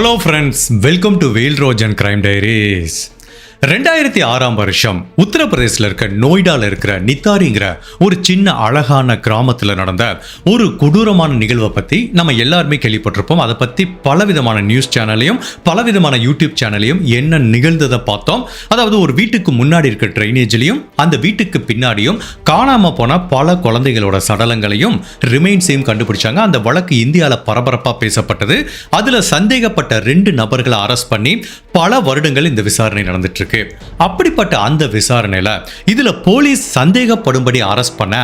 Hello friends, welcome to Veil Rojan Crime Diaries. 2006 வருஷம் உத்தரப்பிரதேசில் இருக்க நோய்டால இருக்கிற நித்தாரிங்கிற ஒரு சின்ன அழகான கிராமத்தில் நடந்த ஒரு கொடூரமான நிகழ்வை பற்றி நம்ம எல்லாருமே கேள்விப்பட்டிருப்போம். அதை பற்றி பலவிதமான நியூஸ் சேனலையும் பலவிதமான யூடியூப் சேனலையும் என்ன நிகழ்ந்ததை பார்த்தோம். அதாவது ஒரு வீட்டுக்கு முன்னாடி இருக்க ட்ரைனேஜ்லையும் அந்த வீட்டுக்கு பின்னாடியும் காணாமல் போன பல குழந்தைகளோட சடலங்களையும் ரிமைன்ஸையும் கண்டுபிடிச்சாங்க. அந்த வழக்கு இந்தியாவில் பரபரப்பாக பேசப்பட்டது. அதில் சந்தேகப்பட்ட 2 நபர்களை அரெஸ்ட் பண்ணி பல வருடங்கள் இந்த விசாரணை நடந்துட்டு இருக்கு. அப்படிப்பட்ட அந்த விசாரணையில இதுல போலீஸ் சந்தேகப்படும்படி அரெஸ்ட் பண்ண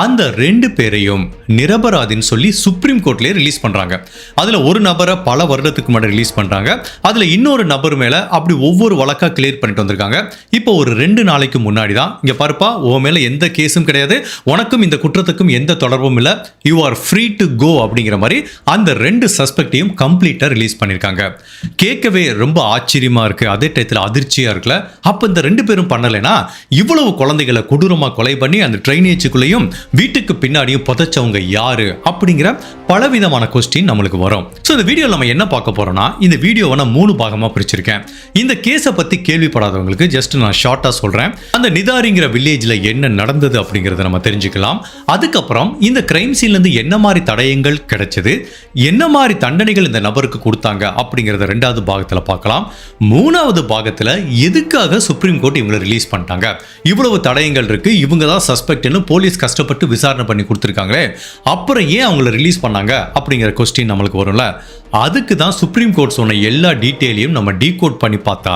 அந்த 2 பேரையும் நிரபராதின்னு சொல்லி சுப்ரீம் கோர்ட்லயே ரிலீஸ் பண்றாங்க. அதுல ஒரு நபரை பல வருடத்துக்கு முன்னாடி ரிலீஸ் பண்றாங்க. அதுல இன்னொரு நபர் மேல அப்படி ஒவ்வொரு வழக்கா கிளியர் பண்ணிட்டு வந்திருக்காங்க. இப்போ ஒரு 2 நாளைக்கு முன்னாடி தான் இங்க பாருப்பா, உன் மேல எந்த கேஸும் கிடையாது, உனக்கும் இந்த குற்றத்துக்கும் எந்த தொடர்பும் இல்ல, you are free to go அப்படிங்கிற மாதிரி அந்த 2 சஸ்பெக்டையும் கம்ப்ளீட்டா ரிலீஸ் பண்ணிருக்காங்க. கேட்கவே ரொம்ப ஆச்சரியமா இருக்கு, அதே டயத்தில் அதிர்ச்சியா இருக்குல்ல. அப்ப இந்த 2 பேரும் பண்ணலைன்னா இவ்வளவு குழந்தைகளை கொடூரமா கொலை பண்ணி அந்த ட்ரைனேஜுக்குள்ளேயும் வீட்டுக்கு பின்னாடியும் புதைச்சவங்க யாரு அப்படிங்கிற பலவிதமான கொஸ்டின் நம்மளுக்கு வரும். ஸோ இந்த வீடியோவில் நம்ம என்ன பார்க்க போறோம்னா, இந்த வீடியோவை நான் 3 பாகமாக பிரிச்சிருக்கேன். இந்த கேஸை பத்தி கேள்விப்படாதவங்களுக்கு ஜஸ்ட் நான் ஷார்ட்டா சொல்றேன். அந்த நிதாரிங்கிற வில்லேஜ்ல என்ன நடந்தது அப்படிங்கறத நம்ம தெரிஞ்சுக்கலாம். அதுக்கப்புறம் இந்த கிரைம் சீன்ல இருந்து என்ன மாதிரி தடயங்கள் கிடைச்சது, என்ன மாதிரி தண்டனைகள் இந்த நபருக்கு கொடுத்தாங்க அப்படிங்கறத 2வது பாகத்துல பார்க்கலாம். 3வது பாகத்துல எதுக்காக சுப்ரீம் கோர்ட் இவங்களை ரிலீஸ் பண்ணிட்டாங்க, இவ்வளவு தடயங்கள் இருக்கு, இவங்க தான் சஸ்பெக்ட்னு போலீஸ் கஷ்டப்பட்டு விசாரணை பண்ணி கொடுத்துருக்காங்களே, அப்புறம் ஏன் அவங்களை ரிலீஸ் பண்ணாங்க அப்படிங்கிற கொஸ்டின் நம்மளுக்கு வரும்ல. அதுக்கு தான் சுப்ரீம் கோர்ட் சொன்ன எல்லா டீட்டெயிலையும் நம்ம டீகோட் பண்ணி பார்த்தா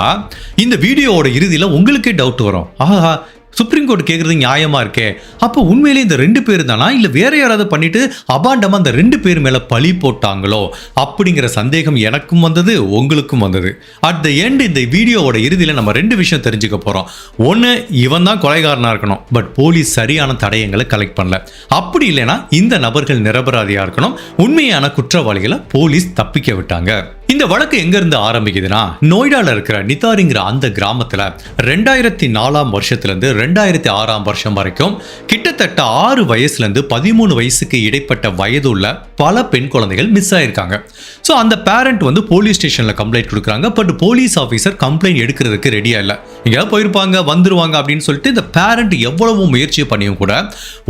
இந்த வீடியோவோட இறுதியில் உங்களுக்கே டவுட் வரும். ஆஹா, சுப்ரீம் கோர்ட் கேட்கறது நியாயமா இருக்கே, அப்போ உண்மையிலே இந்த 2 பேர் தானா இல்ல வேற யாராவது பண்ணிட்டு அபாண்டமா அந்த 2 பேர் மேல பழி போட்டாங்களோ அப்படிங்கிற சந்தேகம் எனக்கும் வந்தது, உங்களுக்கும் வந்தது. அட் த எண்ட் இந்த வீடியோவோட இறுதியில நம்ம 2 விஷயம் தெரிஞ்சுக்க போறோம். ஒன்னு, இவன் தான் கொலைகாரனா இருக்கணும், பட் போலீஸ் சரியான தடயங்களை கலெக்ட் பண்ணல. அப்படி இல்லைன்னா இந்த நபர்கள் நிரபராதியா இருக்கணும், உண்மையான குற்றவாளிகளை போலீஸ் தப்பிக்க விட்டாங்க. இந்த வழக்கு எங்க இருந்து ஆரம்பிக்குதுன்னா, நோய்டால இருக்கிற நித்தாரிங்கிற அந்த கிராமத்துல 2004 வருஷத்துல இருந்து 2006 வருஷம் வரைக்கும் கிட்டத்தட்ட 6 வயசுல இருந்து 13 வயசுக்கு இடைப்பட்ட வயது உள்ள பல பெண் குழந்தைகள் மிஸ் ஆயிருக்காங்க. ஸோ அந்த பேரண்ட் வந்து போலீஸ் ஸ்டேஷன்ல கம்ப்ளைண்ட் கொடுக்குறாங்க. பட் போலீஸ் ஆஃபீஸர் கம்ப்ளைண்ட் எடுக்கிறதுக்கு ரெடியா இல்லை. எங்கேயாவது போயிருப்பாங்க வந்துருவாங்க அப்படின்னு சொல்லிட்டு இந்த பேரண்ட் எவ்வளவு முயற்சி பண்ணியும் கூட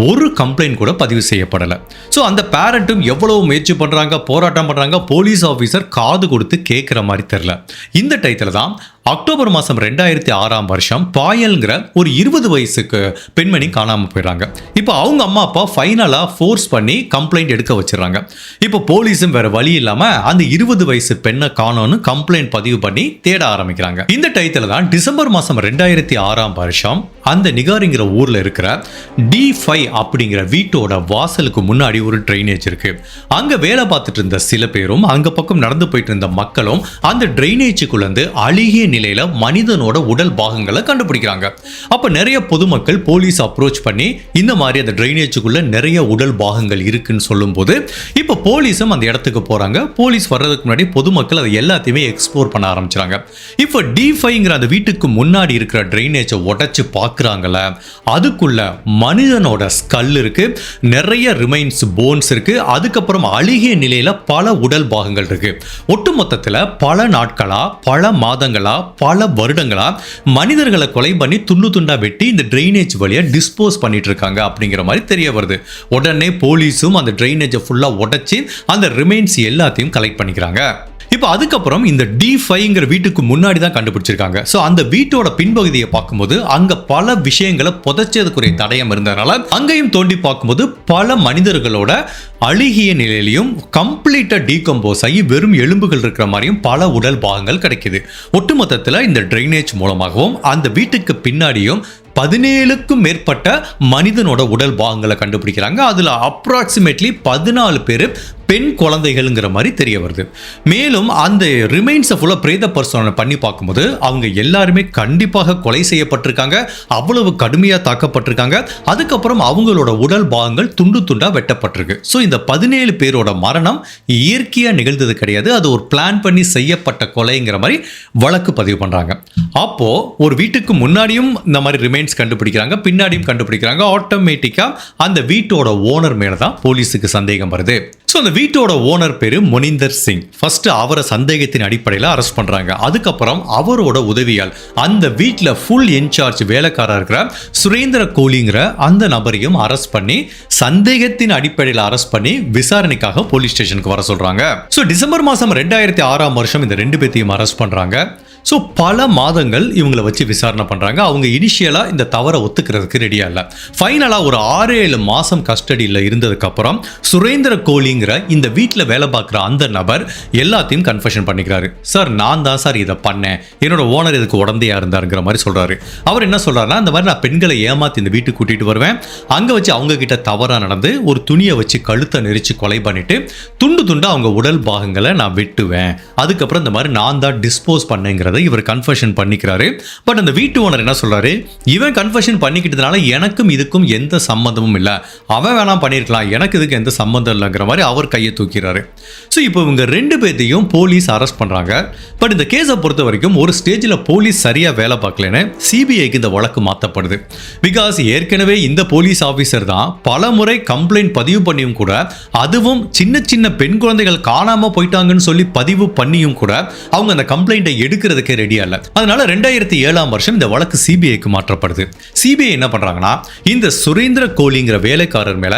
ஒரு கம்ப்ளைண்ட் கூட பதிவு செய்யப்படலை. ஸோ அந்த பேரண்ட்டும் எவ்வளவு முயற்சி பண்றாங்க, போராட்டம் பண்றாங்க, போலீஸ் ஆஃபீஸர் காது கொடுத்து கேட்கிற மாதிரி தெரியல. இந்த டயத்துல தான் அக்டோபர் மாதம் 2006 வருஷம் பாயல்ங்கிற ஒரு 20 வயசுக்கு பெண்மணி காணாமல் போயிடுறாங்க. இப்போ அவங்க அம்மா அப்பா ஃபைனலாக ஃபோர்ஸ் பண்ணி கம்ப்ளைண்ட் எடுக்க வச்சிடறாங்க. இப்போ போலீஸும் வேற வழி இல்லாமல் அந்த 20 வயசு பெண்ணை காணோன்னு கம்ப்ளைண்ட் பதிவு பண்ணி தேட ஆரம்பிக்கிறாங்க. இந்த டயத்தில் தான் டிசம்பர் மாதம் 2006 வருஷம் அந்த நிகாரிங்கிற ஊரில் இருக்கிற D5 அப்படிங்கிற வீட்டோட வாசலுக்கு முன்னாடி ஒரு ட்ரைனேஜ் இருக்கு. அங்கே வேலை பார்த்துட்டு இருந்த சில பேரும் அங்கே பக்கம் நடந்து போயிட்டு இருந்த மக்களும் அந்த ட்ரைனேஜுக்குள்ள இருந்து அழுகிய நிலையில மனிதனோட உடல் பாகங்களை கண்டுபிடிக்கிறாங்க. அப்ப நிறைய பொதுமக்கள் போலீஸ் அப்ரோச் பண்ணி இந்த மாதிரி அந்த டிரைனேஜுக்குள்ள நிறைய உடல் பாகங்கள் இருக்குன்னு சொல்லும் போது இப்ப போலீஸும் அந்த இடத்துக்கு போறாங்க. போலீஸ் வர்றதுக்கு முன்னாடி பொதுமக்கள் அதை எல்லாத்தையுமே எக்ஸ்ப்ளோர் பண்ண ஆரம்பிச்சாங்க. இப்ப D5ங்கிற அந்த வீட்டுக்கு முன்னாடி இருக்கிற டிரைனேஜை உடைச்சு பார்க்கறாங்கல்ல, அதுக்குள்ள மனிதனோட ஸ்கல் இருக்கு, நிறைய ரிமைன்ஸ் போன்ஸ் இருக்கு, அதுக்கப்புறம் அழுகிய நிலையில பல உடல் பாகங்கள் இருக்கு. ஒட்டுமொத்தத்துல பல நாட்களா பல மாதங்களா பல வருடங்களா மனிதர்களை கொலை பண்ணி துண்டு துண்டா வெட்டி இந்த டிரைனேஜ் வழியா டிஸ்போஸ் பண்ணிட்டு இருக்காங்க அப்படிங்கிற மாதிரி தெரிய வருது. உடனே போலீஸும் அந்த டிரைனேஜை ஃபுல்லா உடைச்சு அந்த ரிமைன்ஸ் எல்லாத்தையும் கலெக்ட் பண்ணிக்கிறாங்க. இப்போ அதுக்கப்புறம் இந்த D5ங்கிற வீட்டுக்கு முன்னாடி தான் கண்டுபிடிச்சிருக்காங்க. ஸோ அந்த வீட்டோட பின்பகுதியை பார்க்கும்போது அங்க பல விஷயங்களை புதைச்சதுக்குரிய தடயம் இருந்ததுனால அங்கேயும் தோண்டி பார்க்கும்போது பல மனிதர்களோட அழுகிய நிலையிலையும் கம்ப்ளீட்டா டீகம்போஸ் ஆகி வெறும் எலும்புகள் இருக்கிற மாதிரியும் பல உடல் பாகங்கள் கிடைக்குது. ஒட்டுமொத்தத்தில் இந்த டிரைனேஜ் மூலமாகவும் அந்த வீட்டுக்கு பின்னாடியும் 17க்கும் மேற்பட்ட மனிதனோட உடல் பாகங்களை கண்டுபிடிக்கிறாங்க. அதுல அப்ராக்சிமேட்லி 14 பேர் பெண் குழந்தைகள்ங்கிற மாதிரி தெரிய வருது. மேலும் அந்த ரிமைன்ஸை ஃபுல்லாக பிரேத பரிசோதனை பண்ணி பார்க்கும்போது அவங்க எல்லாருமே கண்டிப்பாக கொலை செய்யப்பட்டிருக்காங்க, அவ்வளவு கடுமையாக தாக்கப்பட்டிருக்காங்க. அதுக்கப்புறம் அவங்களோட உடல் பாகங்கள் துண்டு துண்டாக வெட்டப்பட்டிருக்கு. ஸோ இந்த 17 பேரோட மரணம் இயற்கையாக நிகழ்ந்தது கிடையாது, அது ஒரு பிளான் பண்ணி செய்யப்பட்ட கொலைங்கிற மாதிரி வழக்கு பதிவு பண்ணுறாங்க. அப்போ ஒரு வீட்டுக்கு முன்னாடியும் இந்த மாதிரி ரிமைன்ஸ் கண்டுபிடிக்கிறாங்க, பின்னாடியும் கண்டுபிடிக்கிறாங்க. ஆட்டோமேட்டிக்கா அந்த வீட்டோட ஓனர் மேல தான் போலீஸுக்கு சந்தேகம் வருது. ஸோ அந்த வீட்டோட ஓனர் பேரு மொனிந்தர் சிங். ஃபர்ஸ்ட் அவரை சந்தேகத்தின் அடிப்படையில் அரெஸ்ட் பண்றாங்க. அதுக்கப்புறம் அவரோட உதவியால் அந்த வீட்டில் ஃபுல் இன்சார்ஜ் வேலைக்காரர் இருக்கிற சுரேந்திர கோலிங்கிற அந்த நபரையும் அரெஸ்ட் பண்ணி சந்தேகத்தின் அடிப்படையில் அரெஸ்ட் பண்ணி விசாரணைக்காக போலீஸ் ஸ்டேஷனுக்கு வர சொல்றாங்க. ஸோ டிசம்பர் மாதம் 2006 இந்த 2 பேத்தையும் அரெஸ்ட் பண்றாங்க. ஸோ பல மாதங்கள் இவங்களை வச்சு விசாரணை பண்ணுறாங்க. அவங்க இனிஷியலாக இந்த தவறை ஒத்துக்கிறதுக்கு ரெடியாக இல்லை. ஃபைனலாக ஒரு 6-7 மாதம் கஸ்டடியில் இருந்ததுக்கப்புறம் சுரேந்திர கோலிங்கிற இந்த வீட்டில் வேலை பார்க்குற அந்த நபர் எல்லாத்தையும் கன்ஃபெஷன் பண்ணிக்கிறாரு. சார், நான் தான் சார் இதை பண்ணேன், என்னோட ஓனர் இதுக்கு உடந்தையா இருந்தாருங்கிற மாதிரி சொல்கிறாரு. அவர் என்ன சொல்கிறாருன்னா, இந்த மாதிரி நான் பெண்களை ஏமாற்றி இந்த வீட்டுக்கு கூட்டிகிட்டு வருவேன், அங்கே வச்சு அவங்க கிட்ட தவறாக நடந்து ஒரு துணியை வச்சு கழுத்தை நெரிச்சு கொலை பண்ணிட்டு துண்டு துண்டா அவங்க உடல் பாகங்களை நான் வெட்டுவேன், அதுக்கப்புறம் இந்த மாதிரி நான் தான் டிஸ்போஸ் பண்ணேங்கிறத இவர் கன்ஃபெஷன் பண்ணிக்கிறாரு. பட் அந்த வீட்டு ஓனர் என்ன சொல்றாரு, இவன் கன்ஃபெஷன் பண்ணிக்கிட்டதுனால எனக்கும் இதுக்கும் எந்த சம்பந்தமும் இல்லை, அவன் வேணாம் பண்ணியிருக்கலாம், எனக்கு இதுக்கு எந்த சம்பந்தம் இல்லைங்கிற மாதிரி அவர் கையை தூக்கிறாரு. ஸோ இப்போ இவங்க 2 பேர்த்தையும் போலீஸ் அரெஸ்ட் பண்றாங்க. பட் இந்த கேஸை பொறுத்த வரைக்கும் ஒரு ஸ்டேஜில் போலீஸ் சரியா வேலை பார்க்கலன்னு சிபிஐக்கு இந்த வழக்கு மாற்றப்படுது. பிகாஸ் ஏற்கனவே இந்த போலீஸ் ஆஃபீஸர் தான் பல முறை கம்ப்ளைண்ட் பதிவு பண்ணியும் கூட, அதுவும் சின்ன சின்ன பெண் குழந்தைகள் காணாம போயிட்டாங்கன்னு சொல்லி பதிவு பண்ணியும் கூட அவங்க அந்த கம்ப்ளைண்ட்டை எடுக்கிறதுக்கு ரெடியா இல்ல. அதனால 2007 இந்த வழக்கு சிபிஐக்கு மாற்றப்படுது. சிபிஐ என்ன பண்றாங்கன்னா, இந்த சுரேந்திர கோலிங்கிற வேலைக்காரர் மேல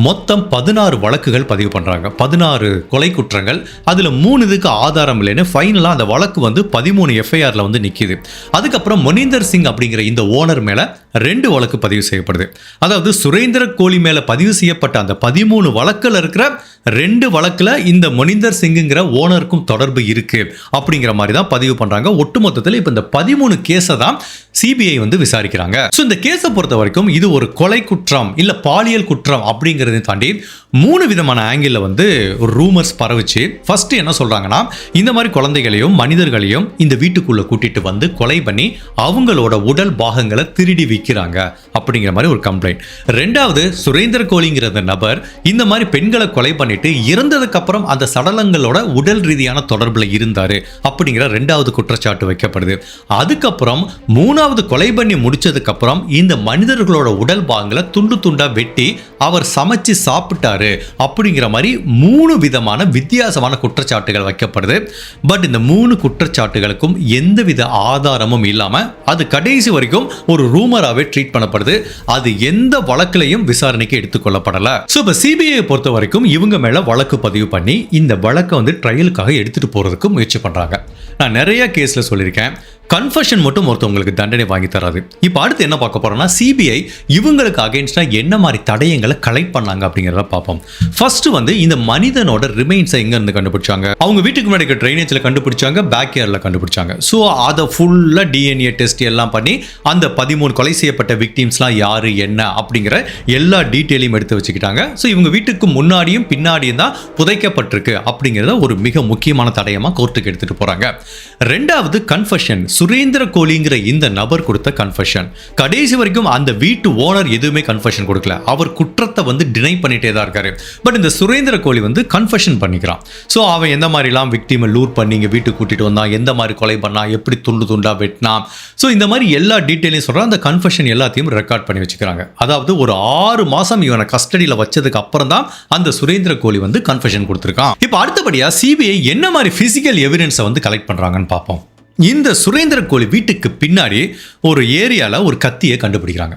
மொத்தம் 16 வழக்குகள் பதிவு பண்றாங்க. 16 கொலை குற்றங்கள். அதுல 3 இதுக்கு ஆதாரம் இல்லைன்னு ஃபைனலா அந்த வழக்கு 13 எஃப்ஐஆர்ல நிக்குது. அதுக்கப்புறம் மொனிந்தர் சிங் அப்படிங்கிற இந்த ஓனர் மேல 2 வழக்கு பதிவு செய்யப்படுது. அதாவது சுரேந்திர கோலி மேல பதிவு செய்யப்பட்ட அந்த 13 வழக்குல இருக்கிற 2 வழக்குல இந்த மொனிந்தர் சிங்குங்கிற ஓனருக்கும் தொடர்பு இருக்கு அப்படிங்கிற மாதிரி தான் பதிவு பண்றாங்க. ஒட்டுமொத்தத்தில் இப்ப இந்த 13 கேஸை தான் சிபிஐ விசாரிக்கிறாங்க. ஸோ இந்த கேஸை பொறுத்த வரைக்கும் இது ஒரு கொலை குற்றம் இல்ல பாலியல் குற்றம் அப்படிங்கறதை தாண்டி 3 விதமான ஆங்கிள் ஒரு ரூமர்ஸ் பரவுச்சு. ஃபர்ஸ்ட் என்ன சொல்றாங்கன்னா, இந்த மாதிரி குழந்தைகளையும் மனிதர்களையும் இந்த வீட்டுக்குள்ள கூட்டிட்டு கொலை பண்ணி அவங்களோட உடல் பாகங்களை திருடி விற்கிறாங்க அப்படிங்கிற மாதிரி ஒரு கம்ப்ளைண்ட். 2வது, சுரேந்திர கோலிங்கிற நபர் இந்த மாதிரி பெண்களை கொலை பண்ணிட்டு இறந்ததுக்கு அப்புறம் அந்த சடலங்களோட உடல் ரீதியான தொடர்புல இருந்தாரு அப்படிங்கிற 2வது குற்றச்சாட்டு வைக்கப்படுது. அதுக்கப்புறம் 3வது கொலை பண்ணி முடிச்சதுக்கு அப்புறம் இந்த மனிதர்களோட உடல் பாகங்களை துண்டு துண்டா வெட்டி அவர் சமைச்சு சாப்பிட்டாரு அப்படிங்கிற மாதிரி 3 விதமான வித்தியாசமான குற்றச்சாட்டுகள் வைக்கப்படுது. பட் இந்த 3 குற்றச்சாட்டுகளுக்கும் எந்தவித ஆதாரமும் இல்லாம அது கடைசி வரைக்கும் ஒரு ரூமராகவே ட்ரீட் பண்ணப்படுது. அது எந்த வழக்கிலையும் விசாரணைக்கு எடுத்துக்கொள்ளப்படல. ஸோ இப்போ சிபிஐ பொறுத்த வரைக்கும் இவங்க மேல வழக்கு பதிவு பண்ணி இந்த வழக்கை ட்ரையலுக்காக எடுத்துட்டு போறதுக்கு முயற்சி பண்றாங்க. நான் நிறைய கேஸ்ல சொல்லியிருக்கேன், கன்ஃபெஷன் மட்டும் ஒருத்தவங்களுக்கு தண்டனை வாங்கி தராது. இப்போ அடுத்து என்ன பார்க்க போறோம்னா, சிபிஐ இவங்களுக்கு அகைன்ஸ்டா என்ன மாதிரி தடயங்களை கலெக்ட் பண்ணாங்க அப்படிங்கிறத பார்ப்போம். ஃபர்ஸ்ட் இந்த மனிதனோட ரிமைன்ஸை எங்க இருந்து கண்டுபிடிச்சாங்க, அவங்க வீட்டுக்கு முன்னாடி ட்ரைனேஜ்ல கண்டுபிடிச்சாங்க, பேக் யார்ட்ல கண்டுபிடிச்சாங்க. ஸோ அதை ஃபுல்லா டிஎன்ஏ டெஸ்ட் எல்லாம் பண்ணி அந்த 13 கொலை செய்யப்பட்ட விக்டிம்ஸ்லாம் யாரு என்ன அப்படிங்கிற எல்லா டீட்டெயிலையும் எடுத்து வச்சுக்கிட்டாங்க. ஸோ இவங்க வீட்டுக்கு முன்னாடியும் பின்னாடியும் தான் புதைக்கப்பட்டிருக்கு அப்படிங்கிறத ஒரு மிக முக்கியமான தடயமா கோர்ட்டுக்கு எடுத்துட்டு போறாங்க. 2வது, கன்ஃபெஷன். சுரேந்திர கோலிங்கிற இந்த நபர் கொடுத்த கன்ஃபெஷன். கடைசி வரைக்கும் அந்த வீட்டு ஓனர் எதுவுமே கன்ஃபெஷன் கொடுக்கல. அவர் குற்றத்தை டினை பண்ணிட்டே தான் இருக்காரு. பட் இந்த சுரேந்திர கோலி கன்ஃபெஷன் பண்ணிக்கிறான். ஸோ அவன் எந்த மாதிரிலாம் விக்டிமை லூர் பண்ணி இங்கே வீட்டுக்கு கூட்டிட்டு வந்தான், எந்த மாதிரி கொலை பண்ணா, எப்படி துண்டு துண்டா வெட்டினான், ஸோ இந்த மாதிரி எல்லா டீட்டெயிலையும் சொல்றான். அந்த கன்ஃபெஷன் எல்லாத்தையும் ரெக்கார்ட் பண்ணி வச்சுக்கிறாங்க. அதாவது ஒரு 6 மாசம் இவனை கஸ்டடியில் வச்சதுக்கு அப்புறம் தான் அந்த சுரேந்திர கோலி கன்ஃபெஷன் கொடுத்துருக்கான். இப்போ அடுத்தபடியா சிபிஐ என்ன மாதிரி பிசிக்கல் எவிடன்ஸை கலெக்ட் பண்றாங்கன்னு பார்ப்போம். இந்த சுரேந்திர கோலி வீட்டுக்கு பின்னாடி ஒரு ஏரியால ஒரு கத்தியை கண்டுபிடிக்கிறாங்க.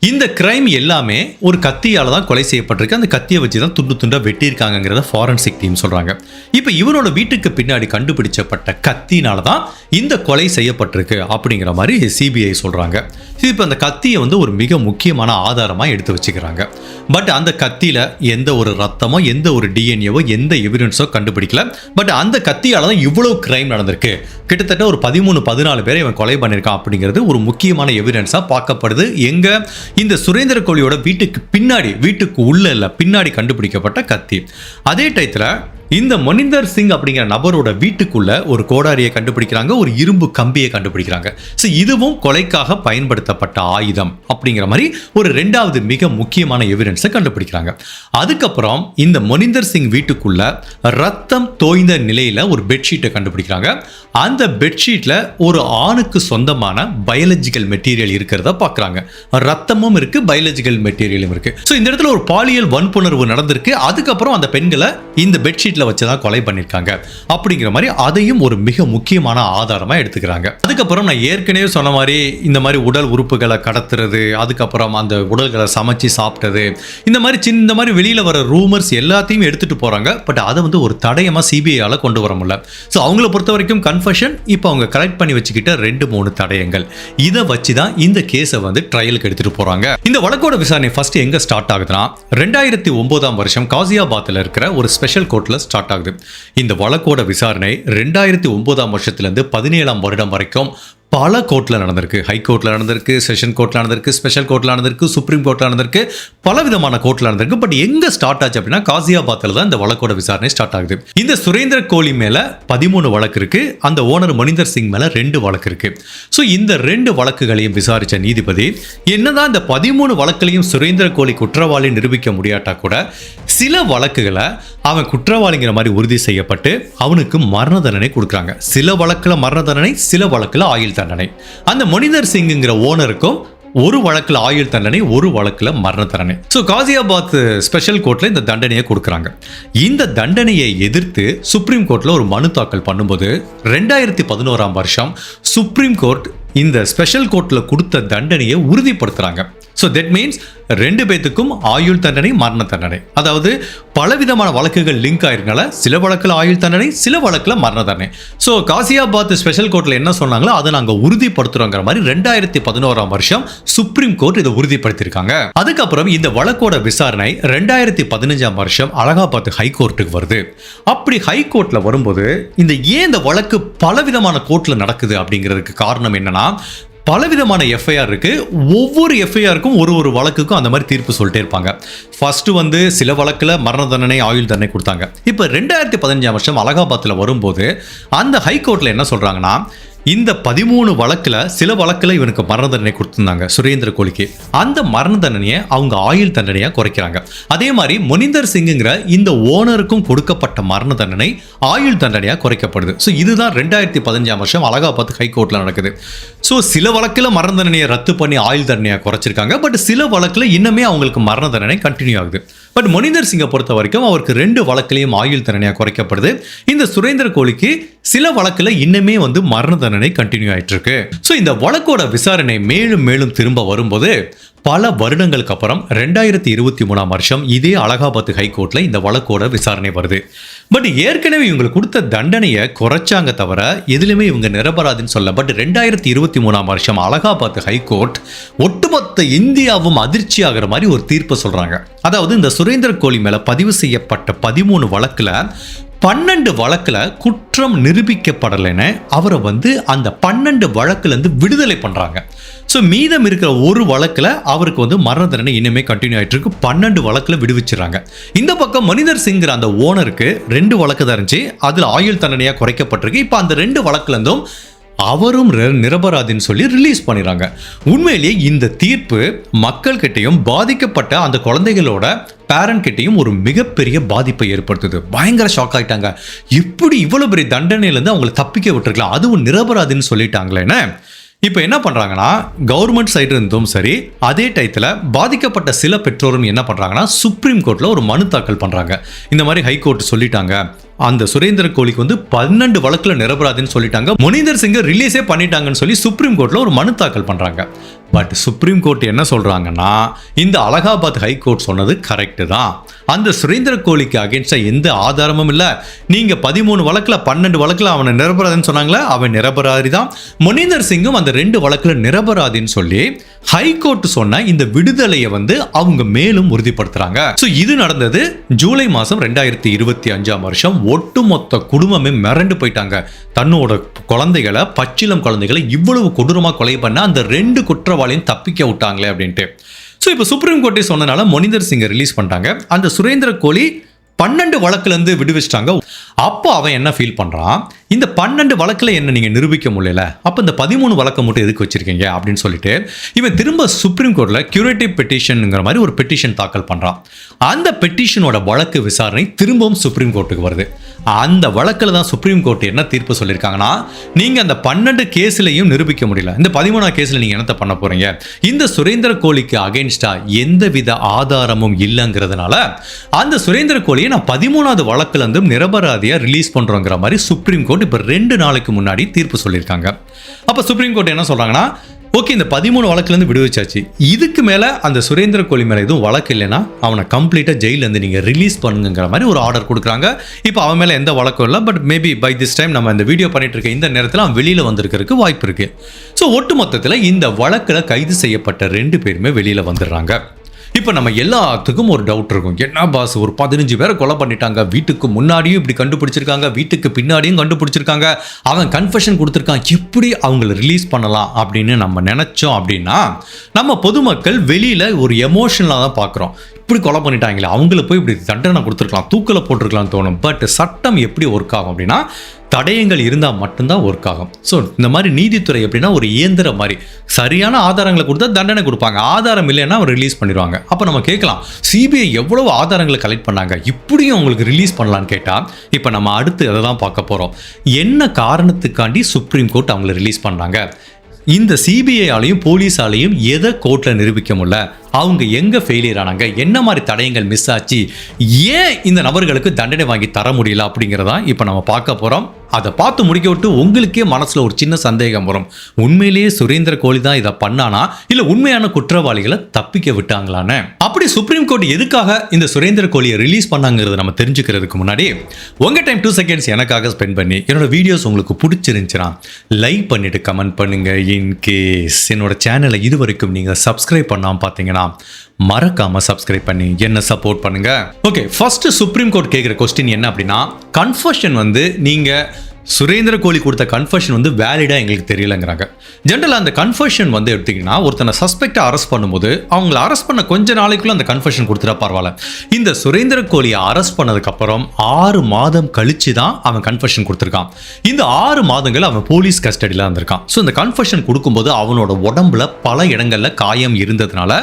இந்த கிரைம் எல்லாமே ஒரு கத்தியால தான் கொலை செய்யப்பட்டிருக்கு. அந்த கத்தியை வச்சு தான் துண்டு துண்டா வெட்டியிருக்காங்கிறத ஃபாரன்சிக் டீம் சொல்றாங்க. இப்போ இவரோட வீட்டுக்கு பின்னாடி கண்டுபிடிச்சப்பட்ட கத்தினால தான் இந்த கொலை செய்யப்பட்டிருக்கு அப்படிங்கிற மாதிரி சிபிஐ சொல்றாங்க. இப்போ அந்த கத்தியை ஒரு மிக முக்கியமான ஆதாரமா எடுத்து வச்சுக்கிறாங்க. பட் அந்த கத்தியில எந்த ஒரு ரத்தமோ எந்த ஒரு டிஎன்ஏவோ எந்த எவிடன்ஸோ கண்டுபிடிக்கல. பட் அந்த கத்தியால தான் இவ்வளவு கிரைம் நடந்திருக்கு. கிட்டத்தட்ட ஒரு 13-14 பேரை இவன் கொலை பண்ணியிருக்கான் அப்படிங்கிறது ஒரு முக்கியமான எவிடன்ஸா பார்க்கப்படுது. எங்க இந்த சுரேந்திர கோலியோட வீட்டுக்கு பின்னாடி, வீட்டுக்கு உள்ள இல்ல பின்னாடி கண்டுபிடிக்கப்பட்ட கத்தி. அதே டயத்துல இந்த மொனிந்தர் சிங் அப்படிங்கிற நபரோட வீட்டுக்குள்ள ஒரு கோடாரியை கண்டுபிடிக்கிறாங்க, ஒரு இரும்பு கம்பியை கண்டுபிடிக்கிறாங்க. ஸோ இதுவும் கொலைக்காக பயன்படுத்தப்பட்ட ஆயுதம் அப்படிங்கிற மாதிரி ஒரு ரெண்டாவது மிக முக்கியமான எவிடன்ஸை கண்டுபிடிக்கிறாங்க. அதுக்கப்புறம் இந்த மொனிந்தர் சிங் வீட்டுக்குள்ள ரத்தம் தோய்ந்த நிலையில ஒரு பெட்ஷீட்டை கண்டுபிடிக்கிறாங்க. அந்த பெட்ஷீட்ல ஒரு ஆணுக்கு சொந்தமான பயாலஜிக்கல் மெட்டீரியல் இருக்கிறத பார்க்குறாங்க. ரத்தமும் இருக்கு, பயாலஜிக்கல் மெட்டீரியலும் இருக்கு. ஸோ இந்த இடத்துல ஒரு பாலியல் வன்புணர்வு நடந்திருக்கு. அதுக்கப்புறம் அந்த பெண்களை இந்த பெட்ஷீட்ல வச்சுதான் கொலை பண்ணிருக்காங்க அப்படிங்கிற மாதிரி அதையும் ஒரு மிக முக்கியமான ஆதாரமா எடுத்துக்கிறாங்க. அதுக்கப்புறம் நான் ஏற்கனவே சொன்ன மாதிரி இந்த மாதிரி உடல் உறுப்புகளை கடத்துறது, அதுக்கப்புறம் அந்த உடல்களை சமைச்சு சாப்பிட்டது, இந்த மாதிரி வெளியில வர ரூமர்ஸ் எல்லாத்தையும் எடுத்துட்டு போறாங்க. பட் அதை வந்து ஒரு தடயமா சிபிஐயால கொண்டு வர முடியல. ஸோ அவங்கள பொறுத்த வரைக்கும் கன்ஃபஷன், இப்போ அவங்க கலெக்ட் பண்ணி வச்சுக்கிட்ட 2-3 தடயங்கள், இதை வச்சுதான் இந்த கேஸை வந்து ட்ரையலுக்கு எடுத்துட்டு போறாங்க. இந்த வழக்கோட விசாரணை ஃபர்ஸ்ட் எங்க ஸ்டார்ட் ஆகுதுன்னா 2009 வருஷம் காசியாபாத்ல இருக்கிற ஒரு ஸ்பெஷல் கோர்ட்ல ஸ்டார்ட் ஆகுது. இந்த வழக்கோட விசாரணை 2009 வருஷத்திலிருந்து 17 வருடம் வரைக்கும் பல கோர்ட்ல நடந்திருக்கு. ஹை கோர்ட்ல நடந்திருக்கு, செஷன் கோர்ட்ல நடந்திருக்கு, ஸ்பெஷல் கோர்ட்ல நடந்திருக்கு, சுப்ரீம் கோர்ட்ல நடந்திருக்கு, பல விதமான கோர்ட்ல நடந்திருக்கு. பட் எங்க ஸ்டார்ட் ஆச்சு அப்படின்னா காசியாபாத்ல தான் இந்த வழக்கோட விசாரணை ஸ்டார்ட் ஆகுது. இந்த சுரேந்திர கோலி மேல 13 வழக்கு இருக்கு, அந்த ஓனர் மொனிந்தர் சிங் மேல 2 வழக்கு இருக்கு. ஸோ இந்த 2 வழக்குகளையும் விசாரிச்ச நீதிபதி என்னதான் இந்த 13 வழக்குகளையும் சுரேந்திர கோலி குற்றவாளி நிரூபிக்க முடியாட்டா கூட சில வழக்குகளை அவன் குற்றவாளிங்கிற மாதிரி உறுதி செய்யப்பட்டு அவனுக்கு மரண தண்டனை கொடுக்குறாங்க. சில வழக்குல மரண தண்டனை, சில வழக்குல ஆயுள் தண்டனை. அந்த மொனிந்தர் சிங்ங்கிற ஓனருக்கும் ஒரு வழக்குல ஆயுள் தண்டனை, ஒரு வழக்குல மரண தண்டனை. ஸோ காசியாபாத் ஸ்பெஷல் கோர்ட்ல இந்த தண்டனையை கொடுக்குறாங்க. இந்த தண்டனையை எதிர்த்து சுப்ரீம் கோர்ட்ல ஒரு மனு தாக்கல் பண்ணும்போது 2011 வருஷம் சுப்ரீம் கோர்ட் இந்த ஸ்பெஷல் கோர்ட்ல கொடுத்த தண்டனையை உறுதிப்படுத்துறாங்க. ஸோ தட் மீன்ஸ் 2 பேத்துக்கும் ஆயுள் தண்டனை, மரண தண்டனை. அதாவது பலவிதமான வழக்குகள் லிங்க் ஆயிருக்கனால சில வழக்குல ஆயுள் தண்டனை, சில வழக்குல மரண தண்டனை. ஸோ காசியாபாத் ஸ்பெஷல் கோர்ட்ல என்ன சொன்னாங்களோ அதை நாங்கள் உறுதிப்படுத்துறோங்கிற மாதிரி 2011 வருஷம் சுப்ரீம் கோர்ட் இதை உறுதிப்படுத்தியிருக்காங்க. அதுக்கப்புறம் இந்த வழக்கோட விசாரணை 2015 வருஷம் அலகாபாத் ஹை கோர்ட்டுக்கு வருது. அப்படி ஹை கோர்ட்ல வரும்போது ஏன் இந்த வழக்கு பலவிதமான கோர்ட்ல நடக்குது அப்படிங்கிறதுக்கு காரணம் என்னன்னா, பலவிதமான எஃப்ஐஆர் இருக்கு. ஒவ்வொரு எஃப்ஐஆருக்கும் ஒரு வழக்குக்கும் அந்த மாதிரி தீர்ப்பு சொல்லிட்டே இருப்பாங்க. ஃபர்ஸ்ட் சில வழக்குல மரண தண்டனை, ஆயுள் தண்டனை கொடுத்தாங்க. இப்போ 2015 வருஷம் அலகாபாத்ல வரும்போது அந்த ஹை கோர்ட்ல என்ன சொல்றாங்கன்னா, இந்த 13 வழக்குல சில வழக்குல இவனுக்கு மரண தண்டனை கொடுத்திருந்தாங்க சுரேந்திர கோலிக்கு. அந்த மரண தண்டனையை அவங்க ஆயுள் தண்டனையா குறைக்கிறாங்க. அதே மாதிரி மொனிந்தர் சிங்குங்கிற இந்த ஓனருக்கும் கொடுக்கப்பட்ட மரண தண்டனை ஆயுள் தண்டனையா குறைக்கப்படுது. ஸோ இதுதான் 2015 வருஷம் அலகாபாத் ஹை கோர்ட்ல நடக்குது. ஸோ சில வழக்குல மரண தண்டனையை ரத்து பண்ணி ஆயுள் தண்டனையா குறைச்சிருக்காங்க. பட் சில வழக்குல இன்னுமே அவங்களுக்கு மரண தண்டனை கண்டினியூ ஆகுது. பட் மொனிந்தர் சிங்கை பொறுத்த வரைக்கும் அவருக்கு 2 வழக்குலையும் ஆயுள் தண்டனையா குறைக்கப்படுது. இந்த சுரேந்திர கோலிக்கு சில வழக்குல இன்னுமே மரண தண்டனை கண்டினியூ ஆயிட்டு இருக்கு. ஸோ இந்த வழக்கோட விசாரணை மேலும் மேலும் திரும்ப வரும்போது பல வருடங்களுக்கு அப்புறம் 2023 வருஷம் இதே அலகாபாத் ஹைகோர்ட்ல இந்த வழக்கோட விசாரணை வருது. பட் ஏற்கனவே இவங்களுக்கு கொடுத்த தண்டனையை குறைச்சாங்க தவிர எதுலையுமே இவங்க நிரபராதின்னு சொல்ல. பட் 2023 வருஷம் அலகாபாத் ஹைகோர்ட் ஒட்டுமொத்த இந்தியாவும் அதிர்ச்சி ஆகிற மாதிரி ஒரு தீர்ப்பு சொல்றாங்க. அதாவது இந்த சுரேந்திர கோலி மேல பதிவு செய்யப்பட்ட 13 வழக்குல 12 வழக்குல குற்றம் நிரூபிக்கப்படலைன்னு அவரை அந்த 12 வழக்குல இருந்து விடுதலை பண்றாங்க. ஸோ மீதம் இருக்கிற ஒரு வழக்குல அவருக்கு மரண தண்டனை இன்னுமே கண்டினியூ ஆயிட்டு இருக்கு. 12 வழக்குல விடுவிச்சிடறாங்க. இந்த பக்கம் மொனிந்தர் சிங்கிற அந்த ஓனருக்கு 2 வழக்கு தான் இருந்துச்சு, அதுல ஆயுள் தண்டனையா குறைக்கப்பட்டிருக்கு. இப்போ அந்த 2 வழக்குல இருந்தும் அவரும் நிரபராதின்னு சொல்லி ரிலீஸ் பண்ணிடுறாங்க. உண்மையிலேயே இந்த தீர்ப்பு மக்கள் கிட்டையும் பாதிக்கப்பட்ட அந்த குழந்தைகளோட பேரண்ட் கிட்டையும் ஒரு மிகப்பெரிய பாதிப்பை ஏற்படுத்துது. பயங்கர ஷாக் ஆயிட்டாங்க. இப்படி இவ்வளவு பெரிய தண்டனையிலேருந்து அவங்களை தப்பிக்க விட்டுருக்கலாம், அதுவும் நிரபராதின்னு சொல்லிட்டாங்களேன்னு. இப்போ என்ன பண்ணுறாங்கன்னா, கவர்மெண்ட் சைடு இருந்தும் சரி, அதே டயத்தில் பாதிக்கப்பட்ட சில பெற்றோரும் என்ன பண்ணுறாங்கன்னா சுப்ரீம் கோர்ட்டில் ஒரு மனு தாக்கல் பண்ணுறாங்க. இந்த மாதிரி ஹைகோர்ட் சொல்லிட்டாங்க, அந்த சுரேந்திர கோலிக்கு 12 வழக்குல நிரபராதின்னு சொல்லிட்டாங்க, மொனிந்தர் சிங்கை ரிலீஸே பண்ணிட்டாங்கன்னு சொல்லி சுப்ரீம் கோர்ட்டில் ஒரு மனு தாக்கல் பண்ணுறாங்க. பட் சுப்ரீம் கோர்ட் என்ன சொல்கிறாங்கன்னா, இந்த அலகாபாத் ஹைகோர்ட் சொன்னது கரெக்டு தான், அந்த சுரேந்திர கோலிக்கு அகேன்ஸ்டாக எந்த ஆதாரமும் இல்லை. நீங்கள் 13 வழக்கில் 12 வழக்கில் அவனை நிரபராதின்னு சொன்னாங்களே, அவன் நிரபராதி தான். மொனிந்தர் சிங்கும் அந்த 2 வழக்கில் நிரபராதின்னு சொல்லி ஹைகோர்ட் சொன்ன இந்த விடுதலையை அவங்க மேலும் உறுதிப்படுத்துறாங்க. ஸோ இது நடந்தது ஜூலை மாதம் 2025 வருஷம். ஒட்டுமொத்த குடும்பமே மிரண்டு போயிட்டாங்க. தன்னோட குழந்தைகளை, பச்சிளம் குழந்தைகளை இவ்வளவு கொடூரமாக கொலை பண்ண அந்த 2 குற்றவாளியும் தப்பிக்க விட்டாங்களே அப்படின்ட்டு. ஸோ இப்போ சுப்ரீம் கோர்ட்டே சொன்னனால மொனிந்தர் சிங்கை ரிலீஸ் பண்ணிட்டாங்க. அந்த சுரேந்திர கோலி 12 வழக்குல இருந்து விடுவிச்சிட்டாங்க. அப்போ அவன் என்ன ஃபீல் பண்றான், இந்த 12 வழக்குல என்ன நீங்க நிரூபிக்க முடியல, அப்ப இந்த 13 வழக்கை மட்டும் எதுக்கு வச்சிருக்கீங்க அப்படின்னு சொல்லிட்டு இவன் திரும்ப சுப்ரீம் கோர்ட்ல கியூரேட்டிவ் பெட்டிஷன்ங்கிற மாதிரி ஒரு பெட்டிஷன் தாக்கல் பண்றான். அந்த பெட்டிஷனோட வழக்கு விசாரணை திரும்பவும் சுப்ரீம் கோர்ட்டுக்கு வருது. அந்த வழக்கில் தான் சுப்ரீம் கோர்ட் என்ன தீர்ப்பு சொல்லியிருக்காங்கன்னா, நீங்க அந்த 12 கேஸ்லையும் நிரூபிக்க முடியல, இந்த 13ஆம் கேஸ்ல நீங்க என்னத்த பண்ண போறீங்க, இந்த சுரேந்திர கோலிக்கு அகைன்ஸ்டா எந்தவித ஆதாரமும் இல்லைங்கிறதுனால அந்த சுரேந்திர கோலியை நான் 13வது வழக்குல இருந்து நிரபராதியா ரிலீஸ் பண்றோங்கிற மாதிரி சுப்ரீம் கோர்ட் இப்ப 2 நாளைக்கு முன்னாடி தீர்ப்பு சொல்லியிருக்காங்க. அப்ப சுப்ரீம் கோர்ட் என்ன சொல்றாங்கன்னா, ஓகே இந்த 13 வழக்குல இருந்து விடுவிச்சாச்சு, இதுக்கு மேல அந்த சுரேந்திர கோலி மேல எதுவும் வழக்கு இல்லைன்னா அவனை கம்ப்ளீட்டா ஜெயில இருந்து நீங்க ரிலீஸ் பண்ணுங்கிற மாதிரி ஒரு ஆர்டர் கொடுக்குறாங்க. இப்போ அவன் மேல எந்த வழக்கும் இல்லை, but maybe by this time நம்ம இந்த வீடியோ பண்ணிட்டு இருக்க இந்த நேரத்தில் அவன் வெளியில வந்திருக்கிறதுக்கு வாய்ப்பு இருக்கு. ஸோ ஒட்டு மொத்தத்தில் இந்த வழக்கில் கைது செய்யப்பட்ட 2 பேருமே வெளியில வந்துடுறாங்க. இப்போ நம்ம எல்லாத்துக்கும் ஒரு டவுட் இருக்கும், என்ன பாஸ் ஒரு 15 பேரை கொலை பண்ணிட்டாங்க, வீட்டுக்கு முன்னாடியும் இப்படி கண்டுபிடிச்சிருக்காங்க, வீட்டுக்கு பின்னாடியும் கண்டுபிடிச்சிருக்காங்க, அவன் கன்ஃபெஷன் கொடுத்துருக்கான், எப்படி அவங்கள ரிலீஸ் பண்ணலாம் அப்படின்னு நம்ம நினைச்சோம் அப்படின்னா, நம்ம பொதுமக்கள் வெளியில ஒரு எமோஷனலாக தான் பார்க்குறோம். இப்படி கொலை பண்ணிட்டாங்களே, அவங்கள போய் இப்படி தண்டனை கொடுத்துருக்கலாம், தூக்கில் போட்டிருக்கலாம்னு தோணும். பட் சட்டம் எப்படி ஒர்க் ஆகும் அப்படின்னா, தடயங்கள் இருந்தால் மட்டும்தான் ஒர்க் ஆகும். ஸோ இந்த மாதிரி நீதித்துறை எப்படின்னா ஒரு இயந்திர மாதிரி, சரியான ஆதாரங்களை கொடுத்தா தண்டனை கொடுப்பாங்க, ஆதாரம் இல்லைன்னா அவர் ரிலீஸ் பண்ணிடுவாங்க. அப்போ நம்ம கேட்கலாம், சிபிஐ எவ்வளவு ஆதாரங்களை கலெக்ட் பண்ணாங்க, இப்படியும் அவங்களுக்கு ரிலீஸ் பண்ணலான்னு கேட்டால், இப்போ நம்ம அடுத்து அதை தான் பார்க்க போகிறோம். என்ன காரணத்துக்காண்டி சுப்ரீம் கோர்ட் அவங்கள ரிலீஸ் பண்ணாங்க, இந்த சிபிஐயாலையும் போலீஸாலையும் எதை கோர்ட்டில் நிரூபிக்க முடியல, அவங்க எங்க ஃபெயிலியர் ஆனாங்க, என்ன மாதிரி தடயங்கள் மிஸ் ஆச்சு, ஏன் இந்த நபர்களுக்கு தண்டனை வாங்கி தர முடியல அப்படிங்கிறதா இப்போ நம்ம பார்க்க போகிறோம். அதை பார்த்து முடிக்க விட்டு உங்களுக்கே மனசில் ஒரு சின்ன சந்தேகம் வரும், உண்மையிலேயே சுரேந்திர கோலி தான் இதை பண்ணானா இல்லை உண்மையான குற்றவாளிகளை தப்பிக்க விட்டாங்களான்னு. அப்படி சுப்ரீம் கோர்ட் எதுக்காக இந்த சுரேந்திர கோலியை ரிலீஸ் பண்ணாங்கிறத நம்ம தெரிஞ்சுக்கிறதுக்கு முன்னாடி உங்கள் டைம் 2 செகண்ட்ஸ் எனக்காக ஸ்பெண்ட் பண்ணி என்னோட வீடியோஸ் உங்களுக்கு பிடிச்சிருந்துச்சுன்னா லைக் பண்ணிட்டு கமெண்ட் பண்ணுங்க. இன்கேஸ் என்னோட சேனலை இது வரைக்கும் நீங்கள் சப்ஸ்கிரைப் பண்ணாமல் பார்த்தீங்கன்னா மறக்காம சப்ஸ்கிரைப் பண்ணி என்ன சப்போர்ட் பண்ணுங்க. ஓகே, ஃபர்ஸ்ட் சுப்ரீம் கோர்ட் கேட்குற கொஸ்டின் என்ன அப்படின்னா, கன்ஃபெஷன் வந்து நீங்க சுரேந்திர கோலி கொடுத்த கன்ஃபெஷன் வந்து வேலிடா எங்களுக்கு தெரியலங்கிறாங்க. ஜென்ரலாக அந்த கன்ஃபெஷன் வந்து எடுத்தீங்கன்னா, ஒருத்தனை சஸ்பெக்டை அரெஸ்ட் பண்ணும்போது அவங்கள அரெஸ்ட் பண்ண கொஞ்ச நாளைக்குள்ள அந்த கன்ஃபெஷன் கொடுத்துட்டா பரவாயில்ல. இந்த சுரேந்திர கோலியை அரெஸ்ட் பண்ணதுக்கு அப்புறம் 6 மாதம் கழிச்சு தான் அவன் கன்ஃபெஷன் கொடுத்துருக்கான். இந்த 6 மாதங்கள் அவன் போலீஸ் கஸ்டடியில் இருந்திருக்கான். ஸோ இந்த கன்ஃபெஷன் கொடுக்கும்போது அவனோட உடம்புல பல இடங்கள்ல காயம் இருந்ததுனால